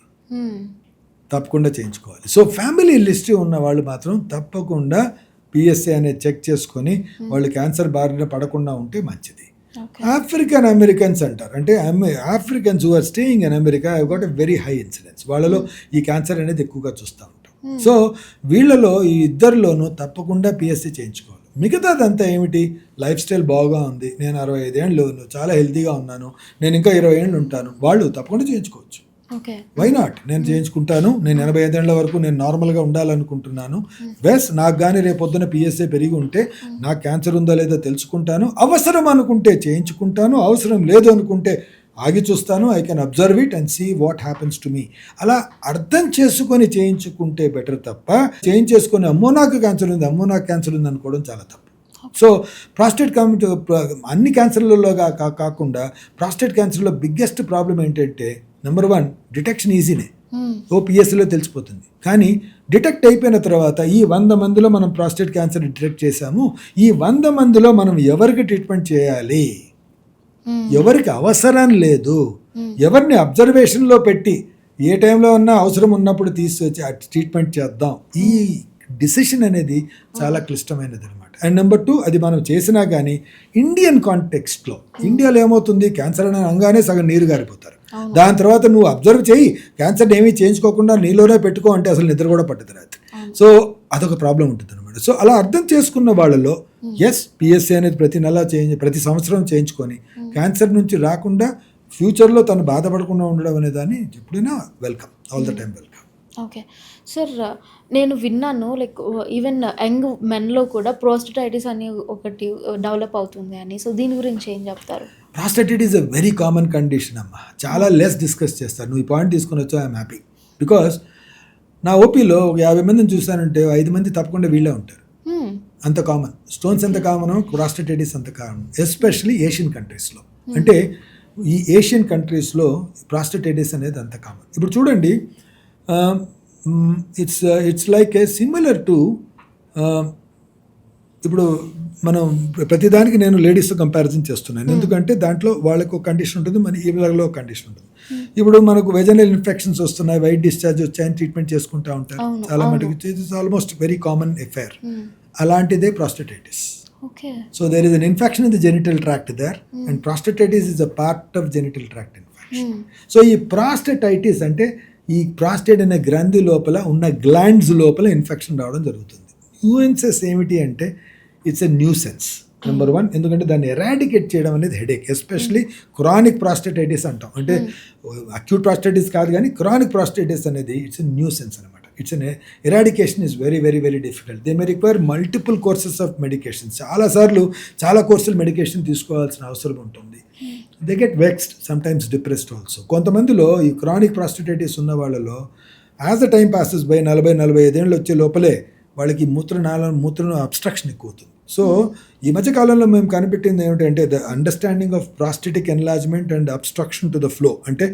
తప్పకుండా చేయించుకోవాలి. సో ఫ్యామిలీ హిస్టరీ ఉన్న వాళ్ళు మాత్రం తప్పకుండా పిఎస్ఏ అనేది చెక్ చేసుకొని వాళ్ళు క్యాన్సర్ బారిన పడకుండా ఉంటే మంచిది. ఆఫ్రికన్ అమెరికన్స్ అంటారు, అంటే Africans who are staying in America have got a very high incidence, వాళ్ళలో ఈ క్యాన్సర్ అనేది ఎక్కువగా చూస్తూ ఉంటాం. సో వీళ్ళలో ఈ ఇద్దరిలోనూ తప్పకుండా పిఎస్సీ చేయించుకోవాలి. మిగతాదంతా ఏమిటి, లైఫ్ స్టైల్ బాగా ఉంది, నేను 65 ఏళ్ళు చాలా హెల్తీగా ఉన్నాను, నేను ఇంకా 20 ఏళ్ళు ఉంటాను, వాళ్ళు తప్పకుండా చేయించుకోవచ్చు. వై నాట్, నేను చేయించుకుంటాను, నేను 85 ఏళ్ళ వరకు నేను నార్మల్గా ఉండాలనుకుంటున్నాను, బెస్ నాకు కానీ రేపొద్దున పిఎస్ఏ పెరిగి ఉంటే నాకు క్యాన్సర్ ఉందో లేదో తెలుసుకుంటాను, అవసరం అనుకుంటే చేయించుకుంటాను, అవసరం లేదు అనుకుంటే ఆగి చూస్తాను, I can observe it and see what happens to me. అలా అర్థం చేసుకొని చేయించుకుంటే బెటర్ తప్ప చేయించేసుకొని అమ్మో నాకు క్యాన్సర్ ఉంది అనుకోవడం చాలా తప్పు. సో ప్రాస్టేట్ అన్ని క్యాన్సర్లలో కాకుండా ప్రాస్టేట్ క్యాన్సర్లో బిగ్గెస్ట్ ప్రాబ్లం ఏంటంటే నెంబర్ 1 డిటెక్షన్ ఈజీనే, ఓపీఎస్సీలో తెలిసిపోతుంది. కానీ డిటెక్ట్ అయిపోయిన తర్వాత ఈ 100 మందిలో మనం ప్రాస్టేట్ క్యాన్సర్ డిటెక్ట్ చేశాము, ఈ 100 మందిలో మనం ఎవరికి ట్రీట్మెంట్ చేయాలి, ఎవరికి అవసరం లేదు, ఎవరిని అబ్జర్వేషన్లో పెట్టి ఏ టైంలో ఉన్నా అవసరం ఉన్నప్పుడు తీసుకొచ్చి ట్రీట్మెంట్ చేద్దాం, ఈ డిసిషన్ అనేది చాలా క్లిష్టమైనది అనమాట. అండ్ నెంబర్ 2, అది మనం చేసినా కానీ ఇండియన్ కాంటెక్స్ట్లో ఇండియాలో ఏమవుతుంది, క్యాన్సర్ అని అనగానే సగం నీరు గారిపోతారు. దాని తర్వాత నువ్వు అబ్జర్వ్ చేయి, క్యాన్సర్ ఏమీ చేయించుకోకుండా నీలోనే పెట్టుకో అంటే అసలు నిద్ర కూడా పట్టదు రాత్రి. సో అదొక ప్రాబ్లం ఉంటుంది అనమాట. సో అలా అర్థం చేసుకున్న వాళ్ళలో పిఎస్సీ అనేది ప్రతి సంవత్సరం చేయించుకొని క్యాన్సర్ నుంచి రాకుండా ఫ్యూచర్లో తను బాధపడకుండా ఉండడం అనే దాన్ని ఎప్పుడైనా welcome, all the time welcome. Okay sir, నేను విన్నాను లైక్ ఈవెన్ యంగ్ మెన్లో కూడా ప్రోస్టటైటిస్ అని ఒకటి డెవలప్ అవుతుంది అని. సో దీని గురించి ఏం చెప్తారు? ప్రాస్టేటిస్ ఎ వెరీ కామన్ కండిషన్ అమ్మ, చాలా లెస్ డిస్కస్ చేస్తారు. నువ్వు ఈ పాయింట్ తీసుకొని వచ్చావు, ఐఎమ్ హ్యాపీ. బికాస్ నా ఓపీలో ఒక 50 మందిని చూసానంటే 5 మంది తప్పకుండా వీళ్ళే ఉంటారు. అంత కామన్. స్టోన్స్ ఎంత కామన్, ప్రాస్టేటిస్ అంత కామన్, ఎస్పెషలీ ఏషియన్ కంట్రీస్లో. అంటే ఈ ఏషియన్ కంట్రీస్లో ప్రాస్టేటిస్ అనేది అంత కామన్. ఇప్పుడు చూడండి, it's like A similar to, ఇప్పుడు మనం ప్రతిదానికి నేను లేడీస్తో కంపారిజన్ చేస్తున్నాను, ఎందుకంటే దాంట్లో వాళ్ళకు ఒక కండిషన్ ఉంటుంది, మన ఈవిడలో ఒక కండిషన్ ఉంటుంది. ఇప్పుడు మనకు వెజనల్ ఇన్ఫెక్షన్స్ వస్తున్నాయి, వైట్ డిశ్చార్జ్ వచ్చాయని ట్రీట్మెంట్ చేసుకుంటూ ఉంటారు చాలా మటుకు. It's almost very common affair. అలాంటిదే prostatitis. So there is an infection in the genital tract there, and prostatitis is a part of genital tract infection. So ఈ prostatitis అంటే ఈ ప్రాస్టేట్ అనే గ్రంథి లోపల ఉన్న గ్లాండ్స్ లోపల ఇన్ఫెక్షన్ రావడం జరుగుతుంది. న్యూసెన్స్ ఏమిటి అంటే ఇట్స్ ఎ న్యూసెన్స్ నెంబర్ 1, ఎందుకంటే దాన్ని ఎరాడికేట్ చేయడం అనేది హెడేక్, ఎస్పెషలీ క్రానిక్ ప్రాస్టేటైటిస్ అంటాం. అంటే అక్యూట్ ప్రాస్టేటిస్ కాదు కానీ క్రానిక్ ప్రాస్టేటిస్ అనేది ఇట్స్ ఎ న్యూసెన్స్ అనమాట. It's an eradication is very very very difficult. They may require multiple courses of medication. చాలాసార్లు చాలా కోర్సులు మెడికేషన్ తీసుకోవాల్సిన అవసరం ఉంటుంది. They get vexed, sometimes depressed also. కొంతమందిలో ఈ క్రానిక్ ప్రాస్టేటైటిస్ ఉన్న వాళ్ళలో as the time passes by 40-45 ఏళ్ళు వచ్చే లోపలే వాళ్ళకి మూత్రం అబ్స్ట్రక్షన్ ఎక్కువ అవుతుంది. సో ఈ మధ్య కాలంలో మేము కనిపెట్టింది ఏమిటంటే the understanding of prostatic enlargement and obstruction to the flow. అంటే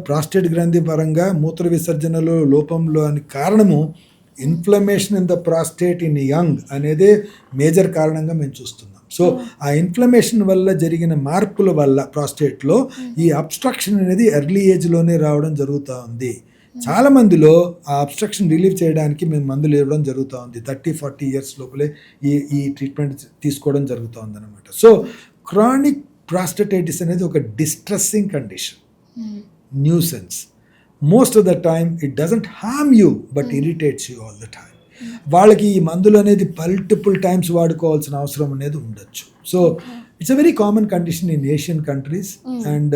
ప్రాస్టేట్ గ్రంథి పరంగా మూత్ర విసర్జనలో లోపంలో అని కారణము inflammation in the prostate in young అనేదే మేజర్ కారణంగా మేము చూస్తున్నాం. సో ఆ ఇన్ఫ్లమేషన్ వల్ల జరిగిన మార్పుల వల్ల ప్రాస్టేట్లో ఈ అబ్స్ట్రక్షన్ అనేది ఎర్లీ ఏజ్లోనే రావడం జరుగుతూ ఉంది. చాలా మందిలో ఆ అబ్స్ట్రక్షన్ రిలీవ్ చేయడానికి మేము మందులు ఇవ్వడం జరుగుతూ ఉంది. 30-40 ఇయర్స్ లోపలే ఈ ట్రీట్మెంట్ తీసుకోవడం జరుగుతూ ఉంది అనమాట. సో క్రానిక్ ప్రాస్టేటైటిస్ అనేది ఒక distressing condition, nuisance. Most of the time it doesn't harm you but irritates you all the time. వాళ్ళకి ఈ మందులు అనేది మల్టిపుల్ టైమ్స్ వాడుకోవాల్సిన అవసరం అనేది ఉండొచ్చు. So it's a very common condition in Asian countries. And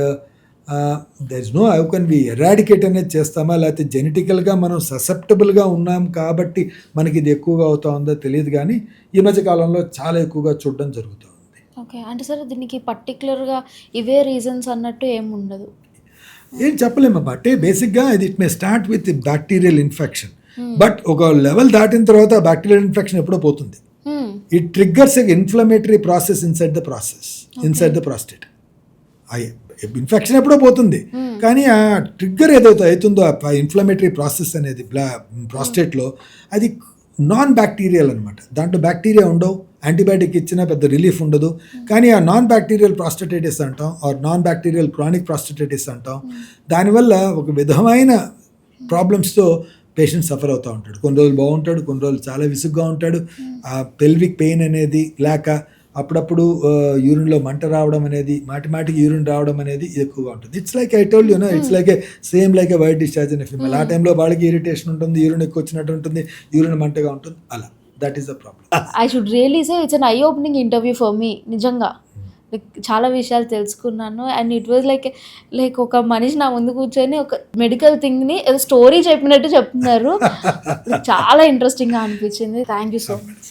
there is no how can be eradicate అనేది చేస్తామా, లేకపోతే జెనెటికల్గా మనం ససెప్టబుల్గా ఉన్నాం కాబట్టి మనకి ఇది ఎక్కువగా అవుతా ఉందో తెలియదు, కానీ ఈ మధ్య కాలంలో చాలా ఎక్కువగా చూడడం జరుగుతూ ఉంది. ఓకే, అంటే సార్ దీనికి పర్టికులర్గా ఇవే రీజన్స్ అన్నట్టు ఏమి ఉండదు, ఏం చెప్పలేమమ్మా. అంటే బేసిక్గా it may start with bacterial infection, but ఒక లెవెల్ దాటిన తర్వాత బ్యాక్టీరియల్ ఇన్ఫెక్షన్ ఎప్పుడో పోతుంది. It triggers a inflammatory process inside the prostate. Infection ఎప్పుడో పోతుంది, కానీ ఆ ట్రిగ్గర్ ఏదైతే అవుతుందో ఆ ఇన్ఫ్లమేటరీ ప్రాసెస్ అనేది ప్రాస్టేట్లో అది నాన్ బ్యాక్టీరియల్ అనమాట. దాంట్లో బ్యాక్టీరియా ఉండవు, యాంటీబయాటిక్ ఇచ్చినా పెద్ద రిలీఫ్ ఉండదు. కానీ ఆ నాన్ బ్యాక్టీరియల్ ప్రాస్టేటైటిస్ అంటాం, or non bacterial chronic prostatitis అంటాం. దానివల్ల ఒక విధమైన ప్రాబ్లమ్స్తో పేషెంట్ సఫర్ అవుతూ ఉంటాడు. కొన్ని రోజులు బాగుంటాడు, కొన్ని రోజులు చాలా విసుగ్గా ఉంటాడు. ఆ పెల్విక్ పెయిన్ అనేది లేక అప్పుడప్పుడు యూరిన్లో మంట రావడం అనేది, మాటికి యూరిన్ రావడం అనేది ఎక్కువగా ఉంటుంది. It's like I told you know, it's like same like A white discharge in female. ఆ టైంలో వాళ్ళకి ఇరిటేషన్ ఉంటుంది, యూరిన్ ఎక్కువ వచ్చినట్టు ఉంటుంది, యూరిన్ మంటగా ఉంటుంది. అలా that is the problem. I should really say it's an eye opening interview for me. నిజంగా చాలా విషయాలు తెలుసుకున్నాను. అండ్ ఇట్ వాజ్ లైక్ ఒక మనిషి నా ముందు కూర్చొని ఒక మెడికల్ థింగ్ని ఏదో స్టోరీ చెప్పినట్టు చెప్తున్నారు. చాలా ఇంట్రెస్టింగ్గా అనిపించింది. Thank you so much.